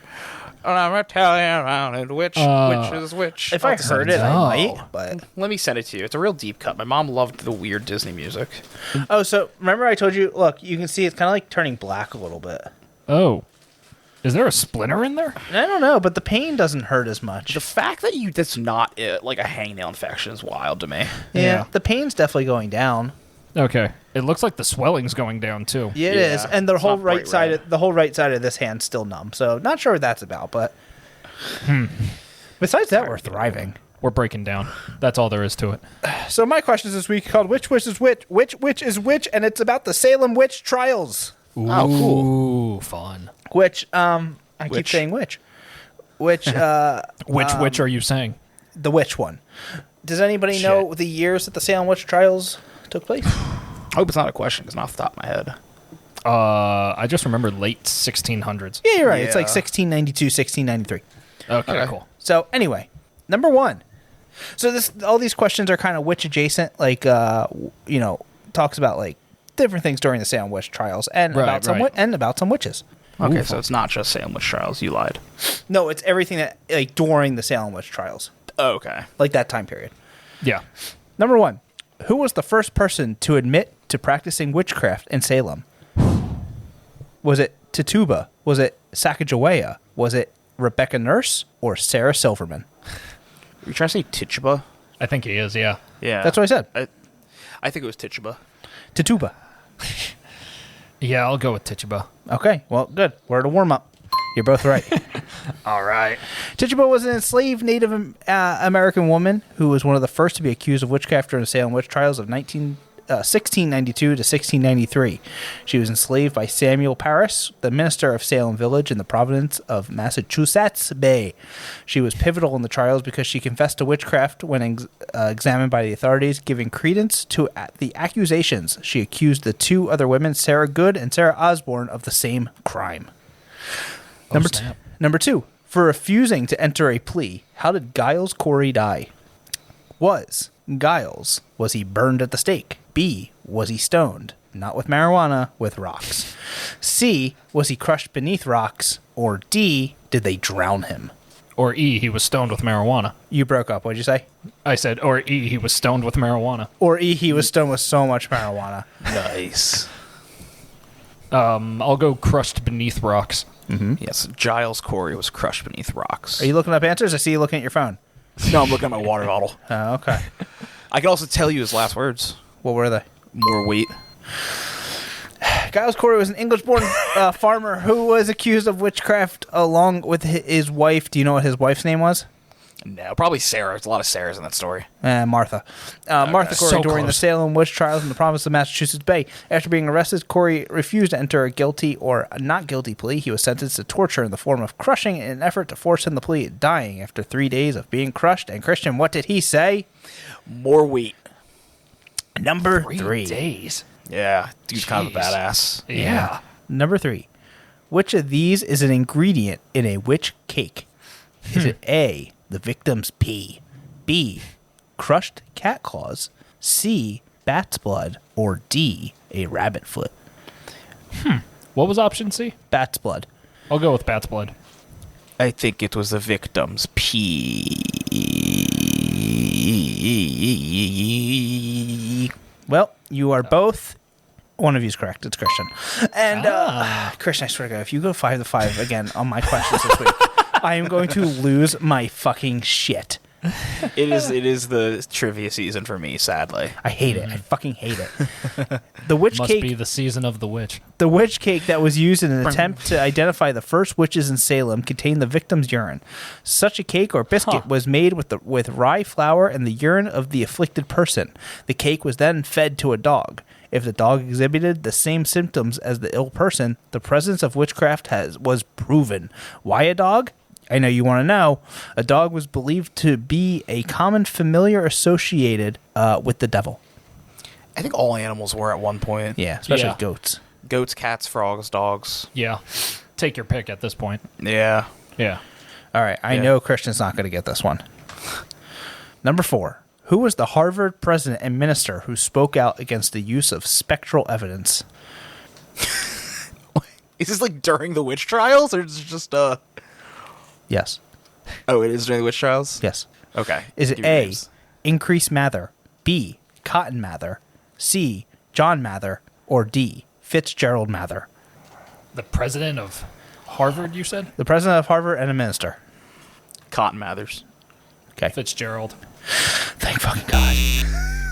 And I'm going to tell you around it, which is which. If I heard it, I No. might. But Let me send it to you. It's a real deep cut. My mom loved the weird Disney music. so remember I told you? Look, you can see it's kind of like turning black a little bit. Oh. Is there a splinter in there? I don't know, but the pain doesn't hurt as much. The fact that that's not like a hangnail infection is wild to me. Yeah, the pain's definitely going down. Okay. It looks like the swelling's going down, too. Yeah, it Yeah, is, and the it's whole not right bright side, red. the whole right side of this hand's still numb. So not sure what that's about, but besides that, we're thriving. We're breaking down. That's all there is to it. So my questions this week called "Which Witch is Which?" Which witch is which? And it's about the Salem witch trials. Oh, cool. Ooh, fun. Which I keep Which? saying which, which Which are you saying? the witch one. Does anybody know the years that the Salem witch trials took place? I hope it's not a question because not off the top of my head. I just remember late 1600s. Yeah, you're right. It's like Yeah. 1692, 1693. Okay, cool. So anyway, number one. So all these questions are kind of witch adjacent, like talks about like different things during the Salem witch trials and Right, about some right. and about some witches. Okay, so it's not just Salem witch trials. You lied. No, it's everything that like during the Salem witch trials, Oh, okay. like that time period. Yeah. Number one, who was the first person to admit to practicing witchcraft in Salem? Was it Tituba? Was it Sacagawea? Was it Rebecca Nurse or Sarah Silverman? Are you trying to say Tituba? I think he is, yeah. Yeah. That's what I said. I think it was Tituba. Tituba. Yeah, I'll go with Tituba. Okay, well, good. We're at a warm up. You're both right. All right. Tituba was an enslaved Native American woman who was one of the first to be accused of witchcraft during the Salem witch trials of 1692 to 1693. She was enslaved by Samuel Parris, the minister of Salem Village in the province of Massachusetts Bay. She was pivotal in the trials because she confessed to witchcraft when examined by the authorities, giving credence to the accusations. She accused the two other women, Sarah Good and Sarah Osborne, of the same crime. Snap. Number two, for refusing to enter a plea, how did Giles Corey die? Was he burned at the stake? B, was he stoned? Not with marijuana, with rocks. C, was he crushed beneath rocks? Or D, did they drown him? Or E, he was stoned with marijuana. You broke up. What'd you say? I said, or E, he was stoned with marijuana. Or E, he was stoned with so much marijuana. Nice. I'll go crushed beneath rocks. Yes, Giles Corey was crushed beneath rocks. Are you looking up answers? I see you looking at your phone. No, I'm looking at my water bottle. Oh, okay. I can also tell you his last words. What were they? More weight. Giles Corey was an English-born farmer who was accused of witchcraft along with his wife. Do you know what his wife's name was? No, probably Sarah. There's a lot of Sarahs in that story. Martha. Martha Corey So during the close. Salem witch trials in the province of Massachusetts Bay. After being arrested, Corey refused to enter a guilty or not guilty plea. He was sentenced to torture in the form of crushing in an effort to force him to plead, dying after 3 days of being crushed. And Christian, what did he say? More weight. Number 3 3. days. Yeah, dude's kind of a Jeez. badass. Yeah. Number 3. Which of these is an ingredient in a witch cake? Is it A, the victim's pee, B, crushed cat claws, C, bat's blood, or D, a rabbit foot? What was option C? Bat's blood. I'll go with bat's blood. I think it was the victim's pee. Well, you are both. One of you is correct. It's Christian. And Christian, I swear to God, if you go 5 to 5 again on my questions this week, I am going to lose my fucking shit. It is the trivia season for me, sadly. I hate it. I fucking hate it. The witch Must cake. be the season of the witch. The witch cake that was used in an attempt to identify the first witches in Salem contained the victim's urine. Such a cake or biscuit was made with rye flour and the urine of the afflicted person. The cake was then fed to a dog. If the dog exhibited the same symptoms as the ill person, the presence of witchcraft was proven. Why a dog? I know you want to know. A dog was believed to be a common familiar associated with the devil. I think all animals were at one point. Yeah, especially Yeah. goats. Goats, cats, frogs, dogs. Yeah. Take your pick at this point. Yeah. Yeah. All right, I Yeah. know Christian's not going to get this one. Number 4. Who was the Harvard president and minister who spoke out against the use of spectral evidence? Is this like during the witch trials, or is it just Yes. Oh, it is during the witch trials? Yes. Okay. Is it Give me A, names. Increase Mather, B, Cotton Mather, C, John Mather, or D, Fitzgerald Mather? The president of Harvard, you said? The president of Harvard and a minister. Cotton Mathers. Okay. Fitzgerald. Thank fucking God.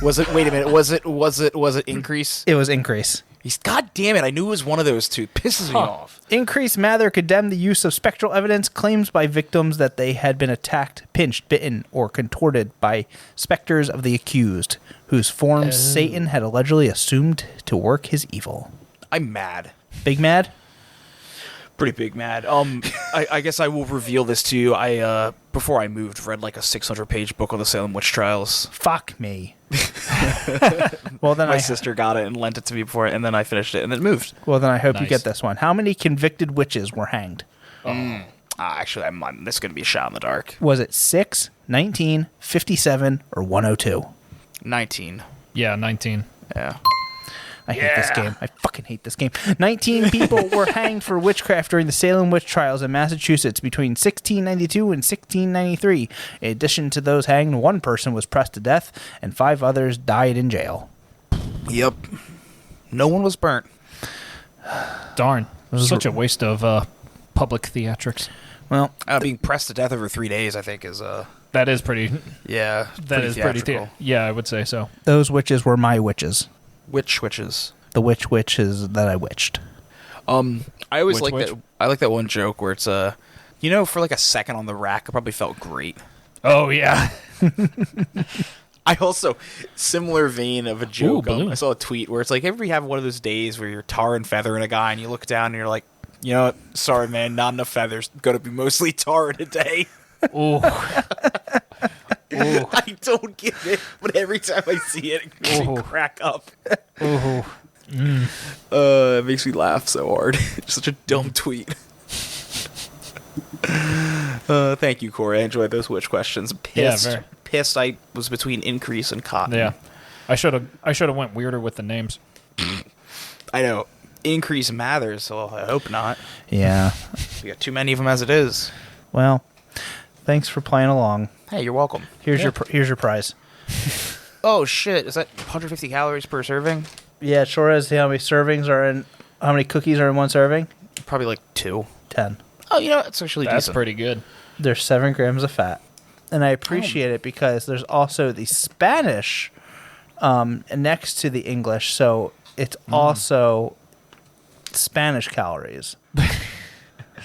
Was it? Wait a minute. Was it Increase? It was Increase. God damn it! I knew it was one of those two. Pisses me off. Increase Mather condemned the use of spectral evidence, claims by victims that they had been attacked, pinched, bitten, or contorted by specters of the accused, whose forms Satan had allegedly assumed to work his evil. I'm mad. Big mad? Pretty big mad. I guess I will reveal this to you. I before I moved, read like a 600-page book on the Salem witch trials. Fuck me. Well, then My sister got it and lent it to me before, and then I finished it and then moved. Well, then I hope you Nice. get this one. How many convicted witches were hanged? Actually, this is gonna be a shot in the dark. Was it 6, 19, 57, or 102? 19. Yeah, 19. Yeah. I hate this game. I fucking hate this game. 19 people were hanged for witchcraft during the Salem witch trials in Massachusetts between 1692 and 1693. In addition to those hanged, one person was pressed to death, and 5 others died in jail. Yep. No one was burnt. Darn. Such a waste of public theatrics. Well, Being pressed to death over 3 days, I think, is That is pretty. yeah. That is pretty. theatrical. Yeah, I would say so. those witches were my witches. Which witches? The witches that I witched. I always Which like witch? that. I like that one joke where it's for like a second on the rack, it probably felt great. Oh, yeah. I also, similar vein of a joke. balloon. I saw a tweet where it's like, ever you have one of those days where you're tar and feathering a guy and you look down and you're like, you know what? Sorry, man, not enough feathers. Going to be mostly tar in a day. Ooh. I don't get it, but every time I see it, it makes me Ooh. crack up. Ooh. It makes me laugh so hard. It's such a dumb tweet. Thank you, Corey. I enjoyed those witch questions. Pissed. very. Pissed I was between Increase and Cotton. Yeah. I should have went weirder with the names. I know. Increase Mathers, so I hope not. Yeah. We got too many of them as it is. Well, Thanks for playing along. Hey, you're welcome. Here's your prize. Oh shit! Is that 150 calories per serving? Yeah, it sure is. See how many servings are in? How many cookies are in one serving? Probably like 2. 10. Oh, you know, it's actually That's decent. pretty good. There's 7 grams of fat, and I appreciate it because there's also the Spanish next to the English, so it's also Spanish calories.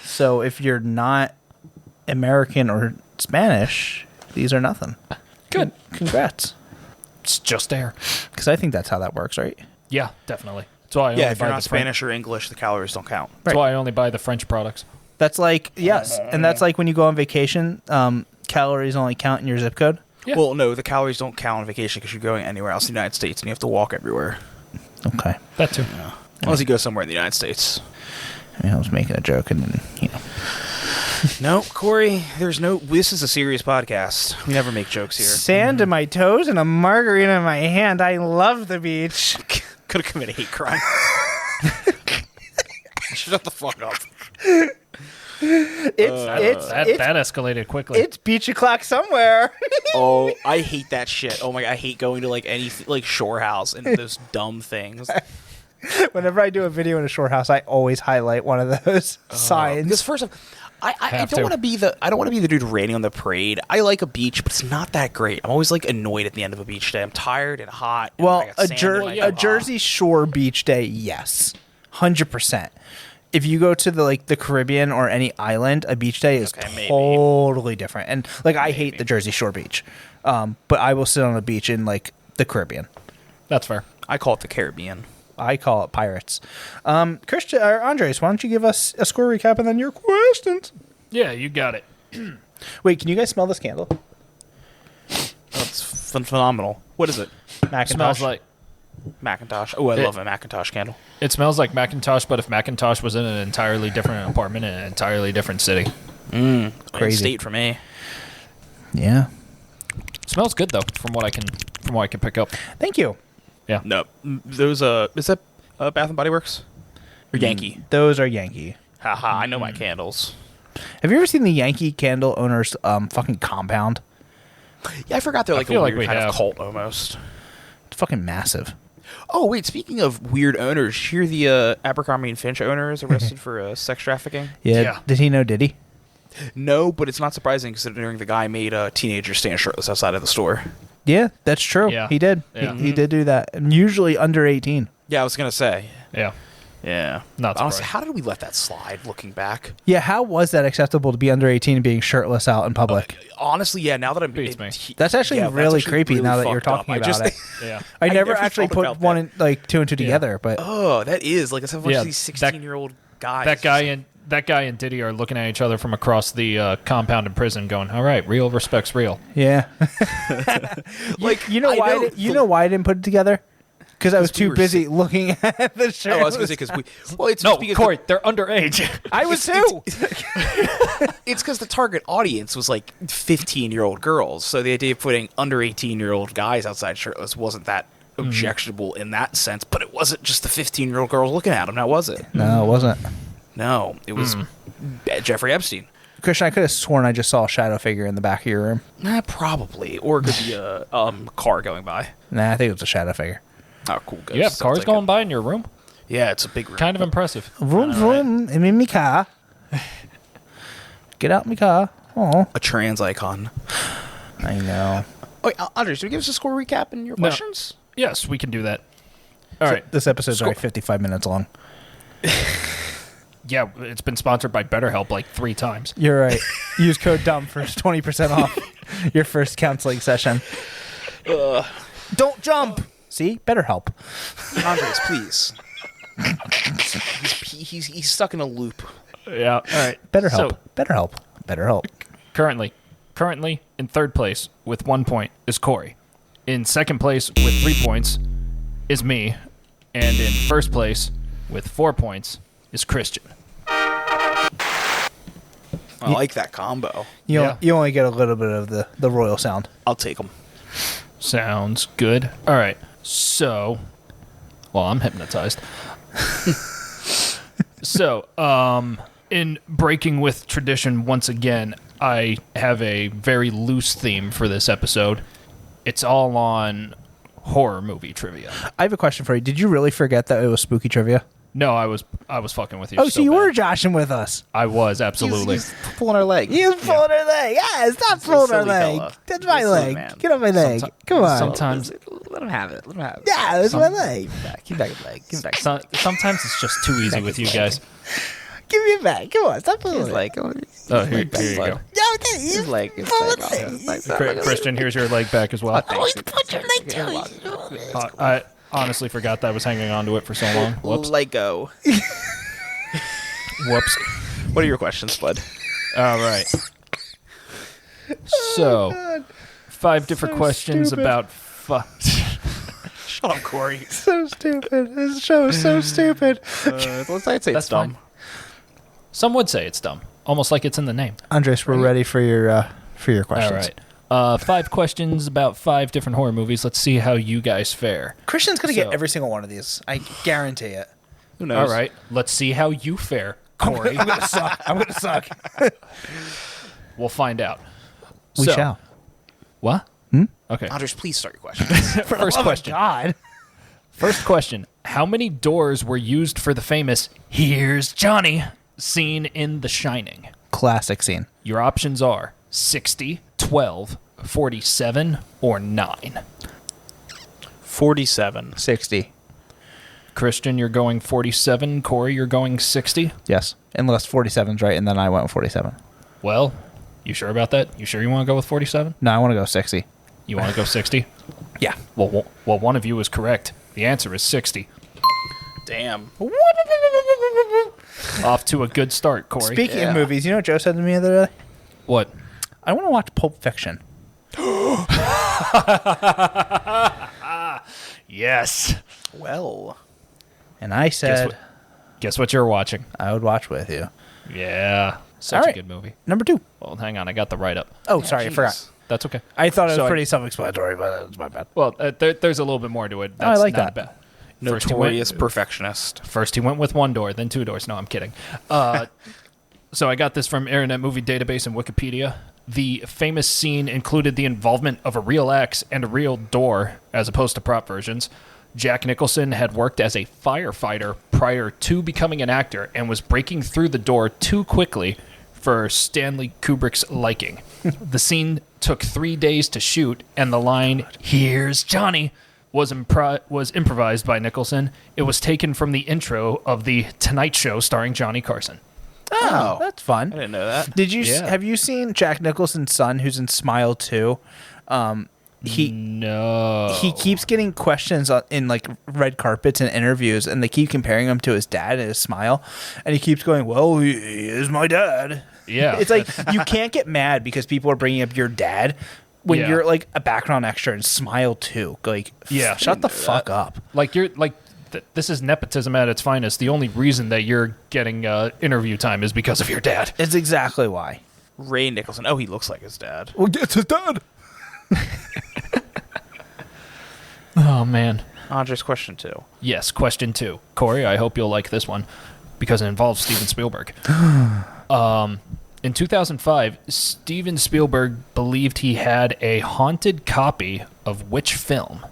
So if you're not American or Spanish, these are nothing. Good. Congrats. It's just air. Because I think that's how that works, right? Yeah, definitely. That's why I Yeah, only if you're buy not the French. Spanish or English, the calories don't count. That's why I only buy the French products. That's like, yes. And that's like when you go on vacation, calories only count in your zip code. Yeah. Well, no, the calories don't count on vacation because you're going anywhere else in the United States and you have to walk everywhere. Okay. That too. Unless you go somewhere in the United States. I mean, I was making a joke and then, No, Corey, there's no... This is a serious podcast. We never make jokes here. Sand in my toes and a margarita in my hand. I love the beach. Could have committed a hate crime. Shut the fuck up. That escalated quickly. It's beach o'clock somewhere. Oh, I hate that shit. Oh my god, I hate going to like any like shore house and those dumb things. Whenever I do a video in a shore house, I always highlight one of those signs. Because first off, I Have don't to. want to be the dude raining on the parade. I like a beach, but it's not that great. I'm always like annoyed at the end of a beach day. I'm tired and hot. And Well, I got sand in my- a Jersey Shore beach day, yes, 100%. If you go to the Caribbean or any island, a beach day is Okay, maybe. totally different. And like I hate the Jersey Shore beach, but I will sit on a beach in like the Caribbean. That's fair. I call it the Caribbean. I call it pirates. Christian or Andres, why don't you give us a score recap and then your questions? Yeah, you got it. Wait, can you guys smell this candle? That's phenomenal. What is it? Macintosh. Smells like Macintosh. Oh, I love a Macintosh candle. it smells like Macintosh, but if Macintosh was in an entirely different apartment in an entirely different city. Crazy. State for me. Yeah. Smells good though, from what I can pick up. Thank you. Yeah. No, those is that Bath and Body Works or Yankee? Those are Yankee. Haha, I know my candles. Have you ever seen the Yankee candle owner's fucking compound? Yeah, I forgot they're like a feel like weird we kind have. of cult almost. It's fucking massive. Oh wait, speaking of weird owners, here the Abercrombie and Finch owner is arrested for sex trafficking. Yeah. Did he know Diddy? No, but it's not surprising considering the guy made a teenager stand shirtless outside of the store. Yeah, that's true. Yeah. He did. Yeah. He did do that. And usually under 18. Yeah, I was gonna say. Yeah. Yeah. Not Honestly, surprised. how did we let that slide? Looking back, Yeah, how was that acceptable to be under 18 and being shirtless out in public? honestly, yeah. Now that I'm, Beats me. That's actually really creepy now that you're fucked up. talking about it. Yeah. I never never actually thought put about one that. in, like 2 and 2 together, but Oh, that is like it's a bunch Yeah, of these 16-year-old guys. That guy and Diddy are looking at each other from across the compound in prison, going, "All right, real respects real." yeah. like You know I why? You know why I didn't put it together? Because I was 'Cause we too were busy looking at the shirt. Oh, I was gonna say because we. Well, it's No, because Corey, they're underage. I was too. It's because the target audience was like 15-year-old girls, so the idea of putting under 18-year-old guys outside shirtless wasn't that objectionable in that sense. But it wasn't just the 15-year-old girls looking at them. Now was it? No, it wasn't. No, it was Jeffrey Epstein. Christian, I could have sworn I just saw a shadow figure in the back of your room. Probably, or it could be a car going by. Nah, I think it was a shadow figure. Oh, cool. You have cars going by in your room? Yeah, it's a big room. Kind of impressive. Vroom, vroom. I'm in my car. Get out my car. Oh, A trans icon. I know. Wait, Andres, do you give us a score recap in your No. questions? Yes, we can do that. All right. This episode's already 55 minutes long. Yeah, it's been sponsored by BetterHelp like 3 times. You're right. Use code DUMB for 20% off your first counseling session. Don't jump. See? Better help. Andres, please. He's stuck in a loop. Yeah. All right. Better help. So, Better help. Better help. currently in third place with 1 point is Corey. In second place with 3 points is me. And in first place with 4 points is Christian. I like that combo. Yeah. You only get a little bit of the royal sound. I'll take him. Sounds good. All right. So, well, I'm hypnotized. So, in breaking with tradition once again, I have a very loose theme for this episode. It's all on horror movie trivia. I have a question for you. Did you really forget that it was spooky trivia? No, I was fucking with you. Oh, so you bad. were joshing with us. I was, absolutely. He's pulling our leg. He was pulling her leg. Yeah, stop pulling her silly leg. fella. That's my Silly leg. man. Get off my leg. Come on. Sometimes, Let him have it. Let him have it. Yeah, that's my leg. Keep back his leg. Give him back. sometimes it's just too easy with you guys. Give me it back. Come on, stop pulling His it. leg. Oh, here you go. Yeah, His leg. His pull leg. it. Christian, here's your leg back as well. Always put your leg down. I honestly forgot that I was hanging on to it for so long. Whoops. Lego. Whoops. What are your questions, Bud? All right. So, 5 different questions stupid. about... Shut up, Corey. So stupid. This show is so stupid. Let's say it's That's dumb. fine. Some would say it's dumb. Almost like it's in the name. Andres, we're ready for your questions. All right. 5 questions about 5 different horror movies. Let's see how you guys fare. Christian's gonna So- get every single one of these. I guarantee it. Who knows? All right. Let's see how you fare, Corey. I'm gonna suck. I'm gonna suck. We'll find out. We So- shall. What? Okay. Andres, please start your questions. First question. God. First question. How many doors were used for the famous "Here's Johnny" scene in The Shining? Classic scene. Your options are 60, 12, 47, or 9. 47. 60. Christian, you're going 47. Corey, you're going 60. Yes. Unless 47's right, and then I went with 47. Well, you sure about that? You sure you want to go with 47? No, I want to go 60. You want to go 60? Yeah. Well, one of you is correct. The answer is 60. Damn. Off to a good start, Corey. Speaking of movies, you know what Joe said to me the other day? What? I want to watch Pulp Fiction. Yes. Well. And I said Guess what you're watching? I would watch with you. Yeah. Such All right. a good movie. Number 2. Well, hang on. I got the write-up. Oh, sorry, I forgot. That's okay. I thought it was So I- pretty self-explanatory, but it was my bad. Well, there's a little bit more to it. I That's like not that. bad. First Notorious perfectionist. he went with 1 door, then 2 doors. No, I'm kidding. So I got this from Internet Movie Database and Wikipedia. The famous scene included the involvement of a real axe and a real door, as opposed to prop versions. Jack Nicholson had worked as a firefighter prior to becoming an actor and was breaking through the door too quickly for Stanley Kubrick's liking. The scene took 3 days to shoot, and the line, "Here's Johnny," was improvised by Nicholson. It was taken from the intro of The Tonight Show starring Johnny Carson. Oh, that's fun. I didn't know that. Did you Yeah. have you seen Jack Nicholson's son, who's in Smile 2? No. He keeps getting questions in like red carpets and interviews, and they keep comparing him to his dad and his smile, and he keeps going, "Well, he is my dad." Yeah. It's like you can't get mad because people are bringing up your dad when Yeah. you're like a background extra in Smile 2. Like, Yeah. shut the fuck up. Like this is nepotism at its finest. The only reason that you're getting interview time is because of your dad. It's exactly why. Ray Nicholson. Oh, he looks like his dad. Well, it's his dad. Oh man. Andres, question 2. Yes, question 2. Corey, I hope you'll like this one because it involves Steven Spielberg. In 2005, Steven Spielberg believed he had a haunted copy of which film?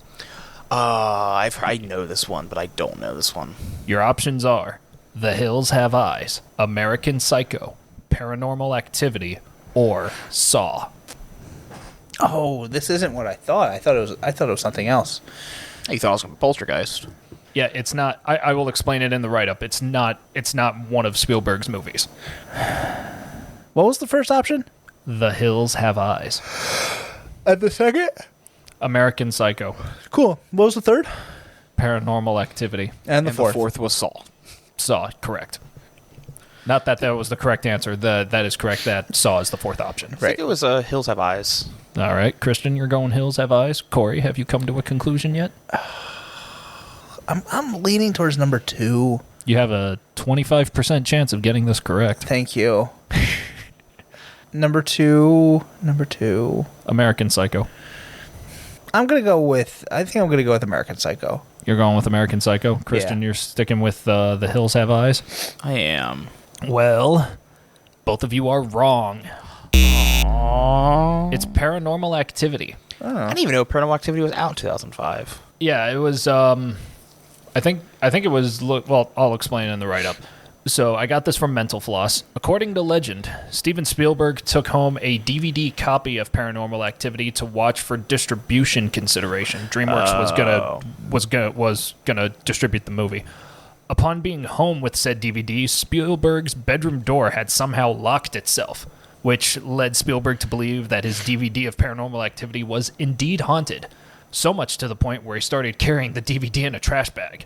I know this one, but I don't know this one. Your options are The Hills Have Eyes, American Psycho, Paranormal Activity, or Saw. Oh, this isn't what I thought. I thought it was something else. You thought I was going to be Poltergeist. Yeah, it's not. I will explain it in the write-up. It's not one of Spielberg's movies. What was the first option? The Hills Have Eyes, And the second? American Psycho, Cool. What was the third? Paranormal Activity, And the And fourth. the fourth was Saw. Saw. Correct. Not that was the correct answer. That is correct. That Saw is the fourth option. I think it was Hills Have Eyes. All right, Christian, you're going Hills Have Eyes. Corey, have you come to a conclusion yet? I'm leaning towards number 2. You have a 25% chance of getting this correct. Thank you. Number two. American Psycho. I think I'm gonna go with American Psycho. You're going with American Psycho. Christian, Yeah. you're sticking with The Hills Have Eyes. I am. Well, both of you are wrong. It's Paranormal Activity. I didn't even know Paranormal Activity was out in 2005. Yeah, it was. I think it was. Well, I'll explain in the write-up. So I got this from Mental Floss. According to legend, Steven Spielberg took home a DVD copy of Paranormal Activity to watch for distribution consideration. DreamWorks was gonna distribute the movie. Upon being home with said DVD, Spielberg's bedroom door had somehow locked itself, which led Spielberg to believe that his DVD of Paranormal Activity was indeed haunted. So much to the point where he started carrying the DVD in a trash bag.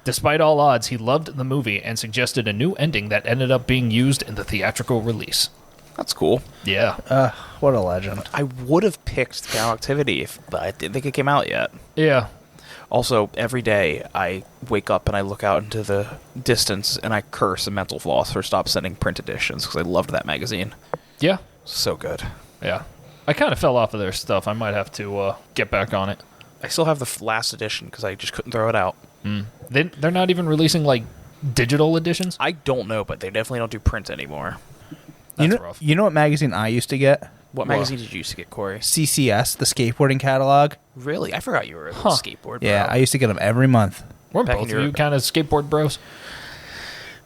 Despite all odds, he loved the movie and suggested a new ending that ended up being used in the theatrical release. That's cool. Yeah. What a legend. I would have picked Paranormal Activity, but I didn't think it came out yet. Yeah. Also, every day I wake up and I look out into the distance and I curse a Mental Floss for stop sending print editions because I loved that magazine. Yeah. So good. Yeah. I kind of fell off of their stuff. I might have to get back on it. I still have the last edition because I just couldn't throw it out. They're not even releasing, like, digital editions? I don't know, but they definitely don't do print anymore. That's rough. You know what magazine I used to get? What magazine did you used to get, Corey? CCS, the skateboarding catalog. Really? I forgot you were a skateboard bro. Yeah, I used to get them every month. Weren't Back both in of you your- kind of skateboard bros?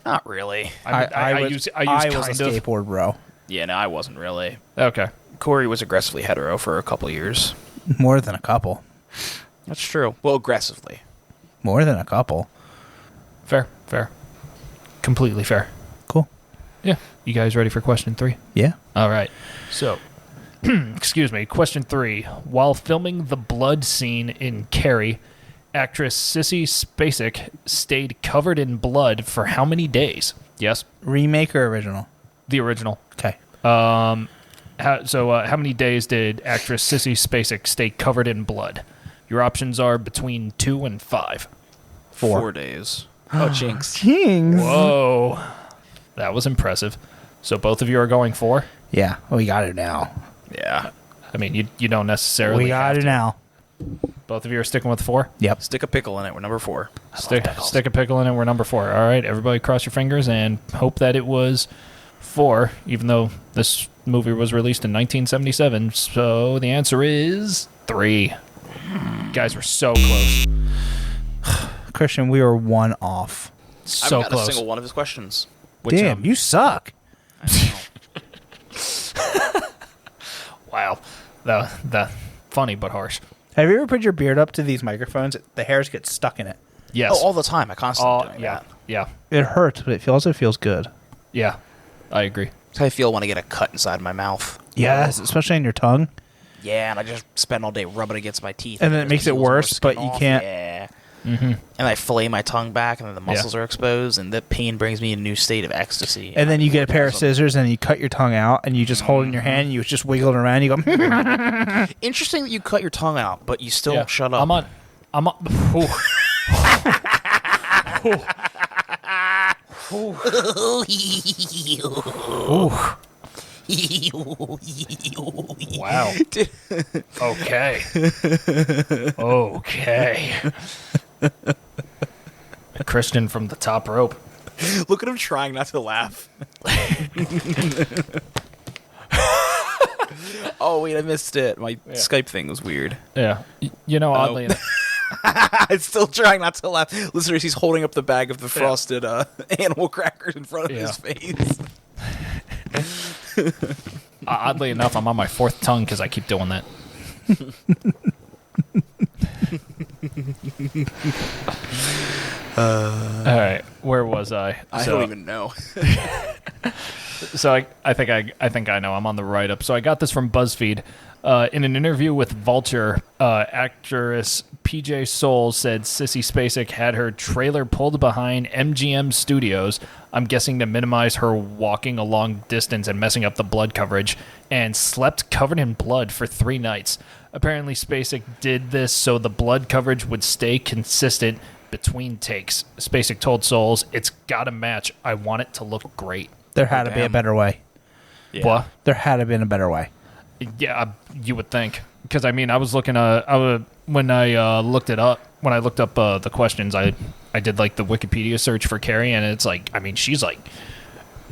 Not really. I use was kind a of. skateboard bro. Yeah, no, I wasn't really. Okay. Corey was aggressively hetero for a couple years. More than a couple. That's true. Well, aggressively. More than a couple. Fair. Completely fair. Cool. Yeah. You guys ready for question 3? Yeah. All right. So, excuse me. Question 3. While filming the blood scene in Carrie, actress Sissy Spacek stayed covered in blood for how many days? Yes. Remake or original? The original. Okay. How many days did actress Sissy Spacek stay covered in blood? Your options are between 2 and 5. 4 days. Oh, jinx. Kings. Whoa. That was impressive. So both of you are going 4? Yeah, we got it now. Yeah. I mean, you don't necessarily We got have it to. now. Both of you are sticking with 4? Yep. Stick a pickle in it. We're number 4. Stick a pickle in it. We're number 4. All right, everybody cross your fingers and hope that it was 4, even though this movie was released in 1977. So the answer is 3. You guys were so close. Christian, we were one off. I So haven't got close. a single one of his questions. Which, Damn, you suck. wow. That funny but harsh. Have you ever put your beard up to these microphones? The hairs get stuck in it. Yes. Oh, all the time. I constantly doing yeah. that. Yeah. It hurts, but it feels good. Yeah. I agree. That's how I feel when I get a cut inside my mouth. Yes, especially on your tongue. Yeah, and I just spend all day rubbing against my teeth. And then it makes it peels more worse, but skin you off. can't- Yeah. Mm-hmm. And I fillet my tongue back, and then the muscles are exposed, and the pain brings me a new state of ecstasy. And then you get a pair of scissors and you cut your tongue out and you just hold it in your hand and you just wiggle it around. You go, Interesting that you cut your tongue out, but you still shut up. I'm on. Ooh. Wow. Okay. Okay. Christian from the top rope. Look at him trying not to laugh. Oh, wait, I missed it. My Skype thing was weird. Yeah. Oddly enough. I'm still trying not to laugh. Listeners, he's holding up the bag of the frosted animal crackers in front of his face. Oddly enough, I'm on my 4th tongue because I keep doing that. All right, where was I? I don't even know. So I think I know. I'm on the write up. So I got this from BuzzFeed. In an interview with Vulture, actress PJ Soul said Sissy Spacek had her trailer pulled behind MGM Studios, I'm guessing to minimize her walking a long distance and messing up the blood coverage, and slept covered in blood for 3 nights. Apparently, Spacek did this so the blood coverage would stay consistent between takes. Spacek told Souls, "It's gotta match. I want it to look great." there had to be a better way. Yeah. What? There had to been a better way. Yeah, you would think. Because, I mean, I was looking, when I looked it up, when I looked up the questions, I did, like, the Wikipedia search for Carrie, and it's like, I mean, she's, like,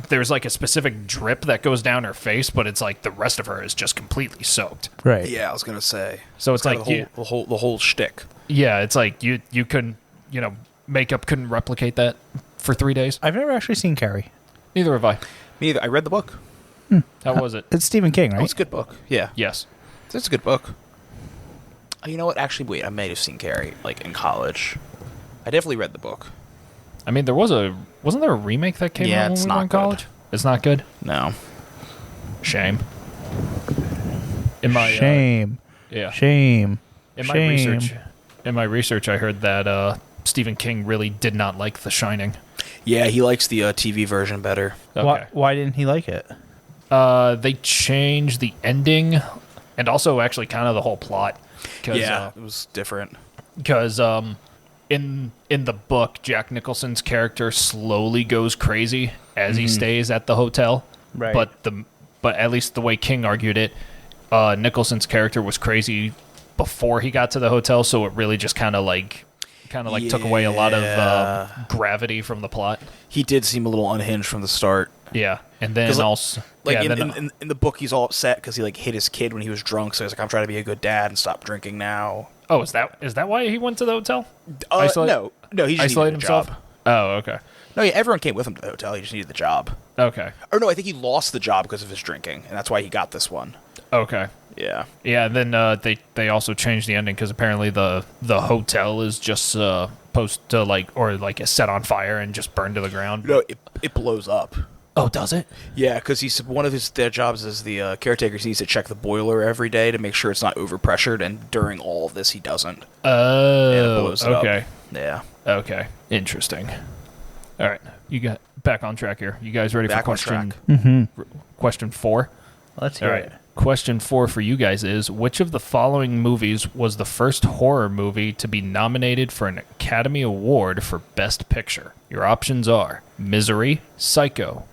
there's like a specific drip that goes down her face, but it's like the rest of her is just completely soaked. Right. Yeah, I was gonna say. So it's like the whole shtick. yeah, it's like you couldn't, makeup couldn't replicate that for 3 days. I've never actually seen Carrie. Neither have I. Me either. I read the book. How was it? It's Stephen King, right? Oh, it's a good book. Yeah, Yes. it's a good book. You know what? Actually, wait. I may have seen Carrie like in college. I definitely read the book. I mean, wasn't there a remake that came Yeah, out when it's we were not in good. college? It's not good. No. Shame. In my Shame. yeah. Shame. In my Shame. research, I heard that Stephen King really did not like The Shining. Yeah, he likes the TV version better. Okay. Why didn't he like it? They changed the ending, and also actually kind of the whole plot. Yeah, it was different. Because in the book, Jack Nicholson's character slowly goes crazy as he stays at the hotel. Right. But at least the way King argued it, Nicholson's character was crazy before he got to the hotel, so it really just kind of took away a lot of gravity from the plot. He did seem a little unhinged from the start. Yeah, and then also in the book, he's all upset because he hit his kid when he was drunk. So he's like, "I'm trying to be a good dad and stop drinking now." oh, is that why he went to the hotel? No, he just Isolate needed a himself. job. Oh, okay, No, yeah, everyone came with him to the hotel. He just needed the job. okay, Or no, I think he lost the job because of his drinking, and that's why he got this one. okay. Yeah. Yeah, then they also changed the ending because apparently the hotel is just supposed to is set on fire and just burned to the ground. No, it blows up. Oh, does it? Yeah, because one of their jobs as the caretaker needs to check the boiler every day to make sure it's not overpressured, and during all of this, he doesn't. Oh, And it blows it up. okay. Yeah. Okay, interesting. All right, you got back on track here. You guys ready Back for on question? track. Question 4. Let's All hear right. it. Question 4 for you guys is: which of the following movies was the first horror movie to be nominated for an Academy Award for Best Picture? Your options are Misery, Psycho,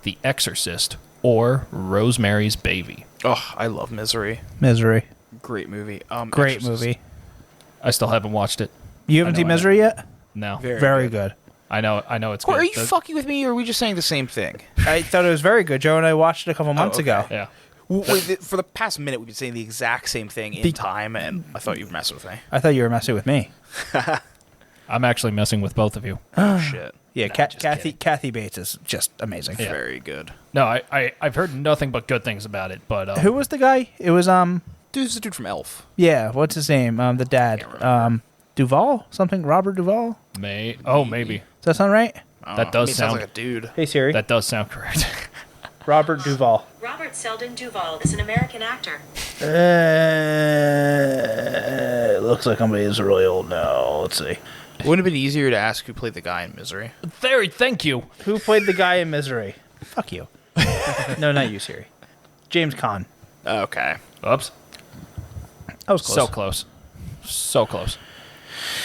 The Exorcist, or Rosemary's Baby. Oh, I love Misery. Misery. Great movie. Great Exorcist. movie. I still haven't watched it. You haven't I know, seen I know. Misery yet? No. Very good. I know it's Or good. are you fucking with me, or are we just saying the same thing? I thought it was very good. Joe and I watched it a couple months okay. ago. Yeah. For the past minute, we've been saying the exact same thing in time, and I thought you were messing with me. I thought you were messing with me. I'm actually messing with both of you. Oh, shit. Yeah, just Kathy Bates is just amazing. Yeah. Very good. No, I've heard nothing but good things about it, but Who was the guy? It was Dude's the dude from Elf. yeah, what's his name? The dad. Can't remember. Duvall? Something? Robert Duvall? maybe. Does that sound right? That does sounds sound- like a dude. Hey Siri. That does sound correct. Robert Duvall. Robert Selden Duvall is an American actor. It looks like somebody is really old now. Let's see. Wouldn't it have been easier to ask who played the guy in Misery? Thank you. Who played the guy in Misery? Fuck you. No, not you, Siri. James Caan. Okay. Oops. I was close. So close. So close.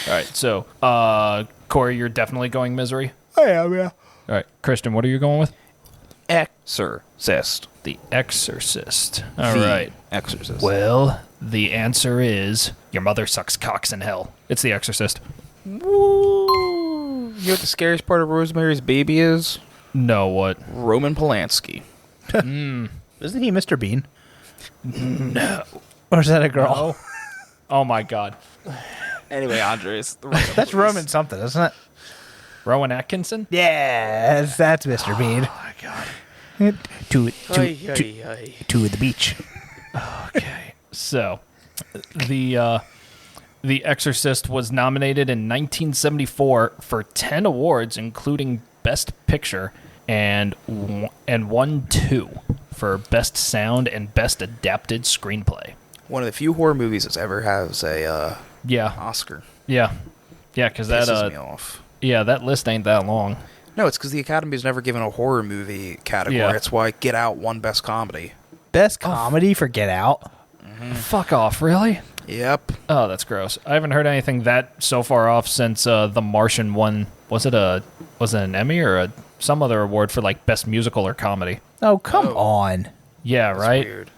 All right, so Corey, you're definitely going Misery. I am, yeah. All right, Christian, what are you going with? Exorcist. The Exorcist. All right. Exorcist. Well, the answer is your mother sucks cocks in hell. It's The Exorcist. Woo! You know what the scariest part of Rosemary's Baby is? No, what? Roman Polanski. Isn't he Mr. Bean? No. Or is that a girl? Oh my God. Anyway, Andres. That's Roman something, isn't it? Rowan Atkinson? Yeah, that's Mr. Bean. Oh my God. To To the beach. Okay. So, The Exorcist was nominated in 1974 for 10 awards, including Best Picture, and won 2 for Best Sound and Best Adapted Screenplay. One of the few horror movies that's ever has a Yeah, Oscar. yeah, because Pisses me off. that list ain't that long. No, it's because the Academy's never given a horror movie category. Yeah. That's why Get Out won Best Comedy. Best comedy for Get Out. Fuck off, really? Yep. Oh, that's gross. I haven't heard anything that so far off since The Martian won. Was it an Emmy or some other award for like Best Musical or Comedy? Oh, come on. Yeah, That's right. weird.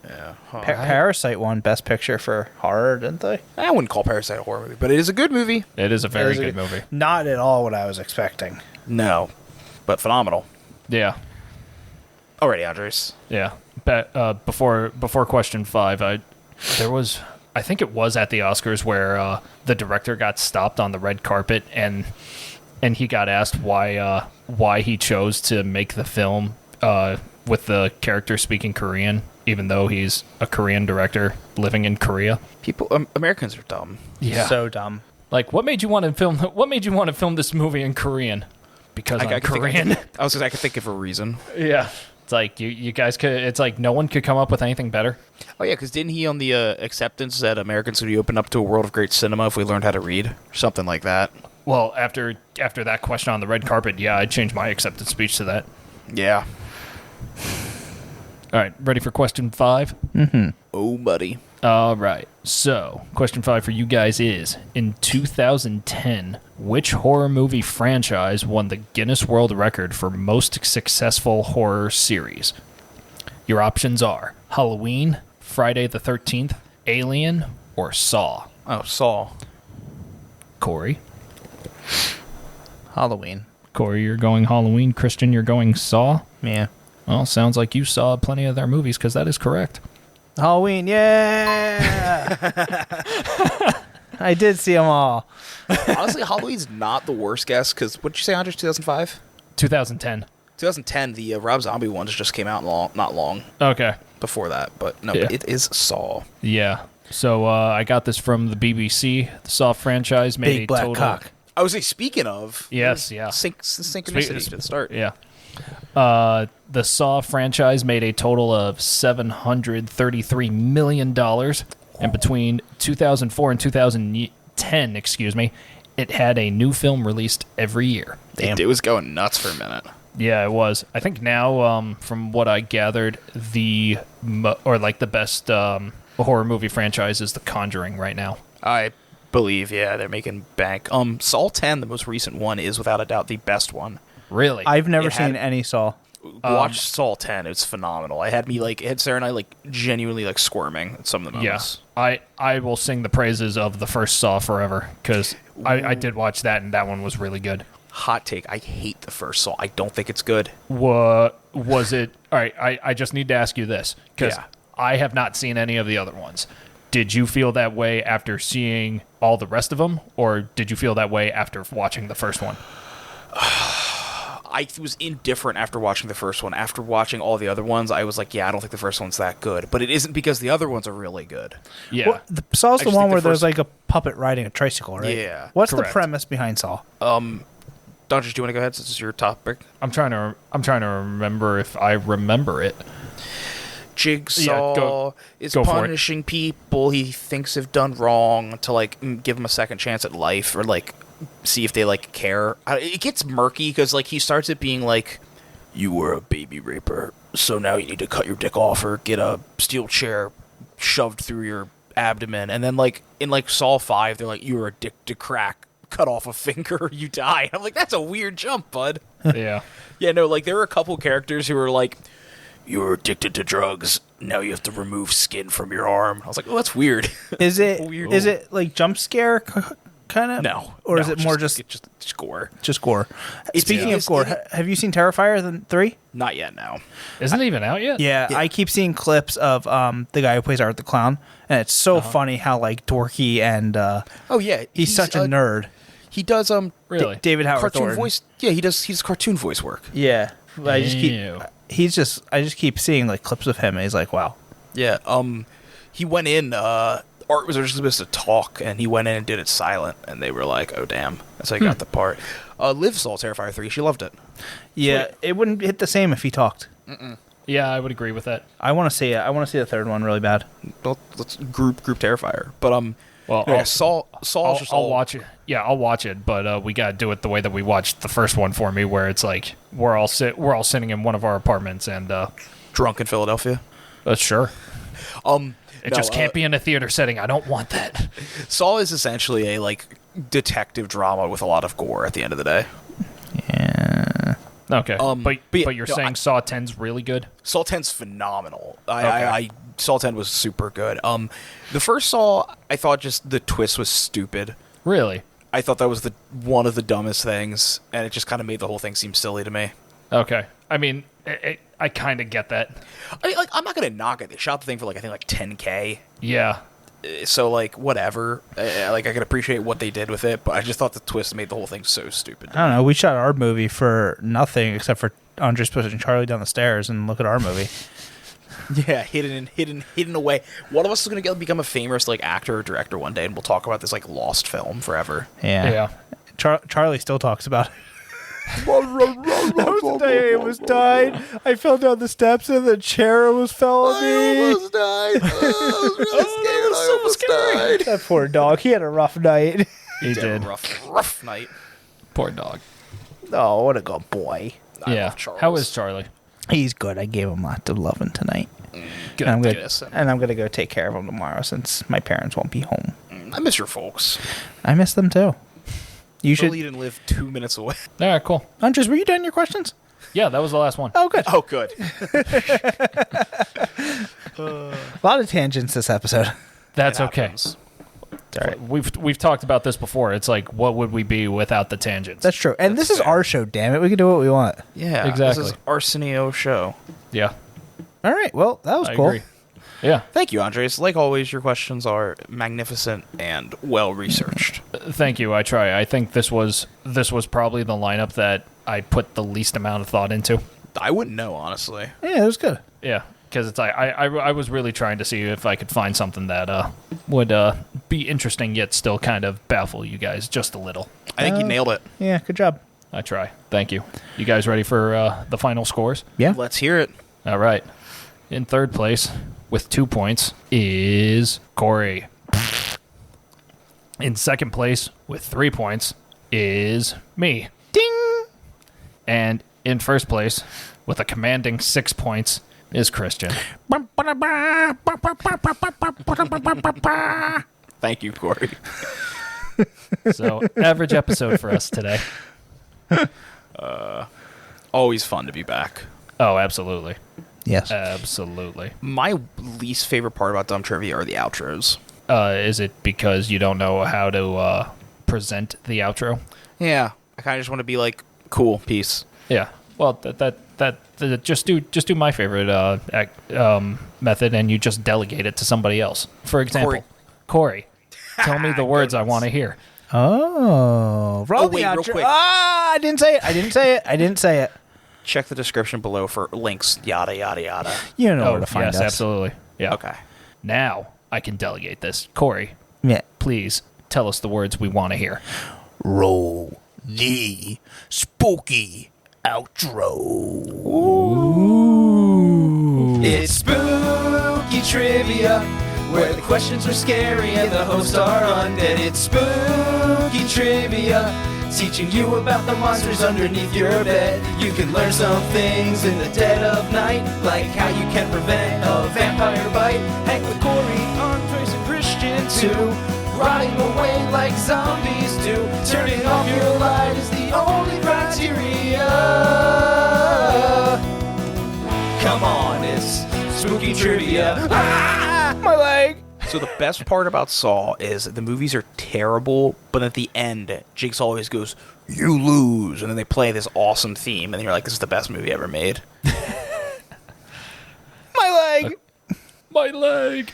Yeah. Huh. Parasite won Best Picture for horror, didn't they? I wouldn't call Parasite a horror movie, but it is a good movie. It is a very It was good movie. Not at all what I was expecting. No, but phenomenal. Yeah. Alrighty, Andres. Yeah. Before question 5, I think it was at the Oscars where the director got stopped on the red carpet and he got asked why he chose to make the film with the character speaking Korean, even though he's a Korean director living in Korea. Americans are dumb. Yeah. So dumb. Like, what made you want to film this movie in Korean? Because I'm Korean. I could think of a reason. Yeah. It's like you guys could. It's like no one could come up with anything better. Oh yeah, because didn't he on the acceptance that Americans would be open up to a world of great cinema if we learned how to read, or something like that? Well, after that question on the red carpet, yeah, I'd change my acceptance speech to that. Yeah. All right, ready for question 5? Mm-hmm. Oh, buddy. All right. So, question 5 for you guys is, in 2010, which horror movie franchise won the Guinness World Record for most successful horror series? Your options are Halloween, Friday the 13th, Alien, or Saw. Oh, Saw. Corey? Halloween. Corey, you're going Halloween. Christian, you're going Saw. Yeah. Well, sounds like you saw plenty of their movies, because that is correct. Halloween, yeah! I did see them all. Honestly, Halloween's not the worst guess, because what did you say, Andres, 2005? 2010. 2010, the Rob Zombie ones just came out not long Okay. before that, but no, Yeah. it is Saw. Yeah. So I got this from the BBC. The Saw franchise made Big a black total. cock. I was like, speaking of... Yes, yeah. Synchronicity to the start. Yeah. The Saw franchise made a total of $733 million. And between 2004 and 2010, it had a new film released every year. It was going nuts for a minute. Yeah, it was. I think now, from what I gathered, the best horror movie franchise is The Conjuring right now. I believe, yeah, they're making bank. Saw 10, the most recent one, is without a doubt the best one. Really? I've never It had- seen any Saw. Watch Saw 10, it's phenomenal. It had Sarah and I genuinely squirming at some of the Yeah, moments. I will sing the praises of the first Saw forever, because I did watch that, and that one was really good. Hot take, I hate the first Saw. I don't think it's good. What was it? All right, I just need to ask you this, because Yeah. I have not seen any of the other ones. Did you feel that way after seeing all the rest of them, or did you feel that way after watching the first one? I was indifferent after watching the first one. After watching all the other ones, I was like, yeah, I don't think the first one's that good. But it isn't because the other ones are really good. Yeah. Well, Saw's I the just one think the where there's first- like a puppet riding a tricycle, right? Yeah. What's Correct. the premise behind Saw? Dungeons, do you want to go ahead since it's your topic? I'm trying to remember if I remember it. Jigsaw is go for it. punishing people he thinks have done wrong to give them a second chance at life, or see if they care. It gets murky because he starts it being you were a baby raper, so now you need to cut your dick off or get a steel chair shoved through your abdomen, and then in Saw 5 they're you were addicted to crack, cut off a finger, you die. I'm that's a weird jump, bud. Yeah. Yeah, no, there were a couple characters who were you were addicted to drugs, now you have to remove skin from your arm. I was oh, that's weird. Is it Weird. is it jump scare kind of? No. Or No, is it more just gore? just gore? It's- Speaking it's- of gore, it- have you seen Terrifier 3? Not yet, no. Isn't it even out yet? Yeah, I keep seeing clips of the guy who plays Art the Clown, and it's so funny how dorky and Oh, yeah. he's such a nerd. He does, Really? David Howard cartoon Thornton. voice. Yeah, he's cartoon voice work. Yeah, I just Ew. keep seeing clips of him, and he's wow. Yeah, he went in, Art was originally supposed to talk, and he went in and did it silent, and they were oh, damn. That's how he got the part. Liv saw Terrifier 3, she loved it. Yeah, it wouldn't hit the same if he talked. Yeah, I would agree with that. I want to see it. I want to see the third one really bad. Well, let's group Terrifier. But, Well, yeah, Saul's just I'll all... watch it. Yeah, I'll watch it, but we gotta do it the way that we watched the first one for me, where it's we're all sitting in one of our apartments, and drunk in Philadelphia. sure, it No, just can't be in a theater setting. I don't want that. Saw is essentially a detective drama with a lot of gore at the end of the day. Yeah. Okay, but yeah, but you're no, saying Saw 10's really good? Saw 10's phenomenal. Okay. Saw 10 was super good. The first Saw, I thought just the twist was stupid. Really? I thought that was one of the dumbest things, and it just kind of made the whole thing seem silly to me. Okay. I mean, I kind of get that. I mean, like, I'm not gonna knock it. They shot the thing for like I think like 10K. Yeah. So like whatever. Like I can appreciate what they did with it, but I just thought the twist made the whole thing so stupid. I don't know. We shot our movie for nothing except for Andres pushing Charlie down the stairs, and look at our movie. Yeah, hidden away. One of us is gonna become a famous like actor or director one day, and we'll talk about this like lost film forever. Yeah. Charlie still talks about it. That was the day I almost died. I fell down the steps and the chair almost fell on me. I almost died. I was really scared. I almost died. That poor dog. He had a rough night. He did. Rough night. Poor dog. Oh, what a good boy. I Yeah. love Charles. How is Charlie? He's good. I gave him lots of loving tonight. Good. And Yes. I'm gonna go take care of him tomorrow since my parents won't be home. I miss your folks. I miss them too. You should. Charlie didn't live 2 minutes away. All right, cool. Andres, were you done your questions? Yeah, that was the last one. Oh, good. Oh, good. A lot of tangents this episode. That's It okay. happens. It's all right. We've talked about this before. It's like, what would we be without the tangents? That's true. And this is our show, damn it. We can do what we want. Yeah, Exactly. This is Arsenio show. Yeah, All right. Well, that was I cool. agree. Yeah, Thank you, Andres. Like always, your questions are magnificent and well researched. thank you. I try. I think this was probably the lineup that I put the least amount of thought into. I wouldn't know, honestly. Yeah, it was good. Yeah, because it's like I was really trying to see if I could find something that would be interesting yet still kind of baffle you guys just a little. I think you nailed it. Yeah, good job. I try. Thank you. You guys ready for the final scores? Yeah. Let's hear it. All right. In third place with 2 points is Corey. In second place with 3 points is me. Ding! And in first place with a commanding 6 points is Christian. Thank you, Corey. So, average episode for us today. Always fun to be back. Oh, absolutely. Yes. Absolutely. My least favorite part about Dumb Trivia are the outros. Is it because you don't know how to present the outro? Yeah, I kind of just want to be like, cool, peace. Yeah. Well, that just do my favorite method, and you just delegate it to somebody else. For example, Corey, tell me the words I want to hear. Oh. Roll the wait, real outro. quick. Ah, I didn't say it. Check the description below for links, yada, yada, yada. You know where to find yes, us. absolutely. Yeah. Okay. Now I can delegate this. Corey, Yeah. please tell us the words we want to hear. Roll the spooky outro. It's spooky trivia, where the questions are scary and the hosts are undead. It's spooky trivia, teaching you about the monsters underneath your bed. You can learn some things in the dead of night, like how you can prevent a vampire bite. Hang with Corey, Andres, and Christian too, rotting away like zombies do. Turning off your light is the only criteria. Come on, it's spooky trivia. Ah! My leg. So the best part about Saw is the movies are terrible, but at the end, Jigsaw always goes, "You lose," and then they play this awesome theme, and you're like, "This is the best movie ever made." My leg. My leg.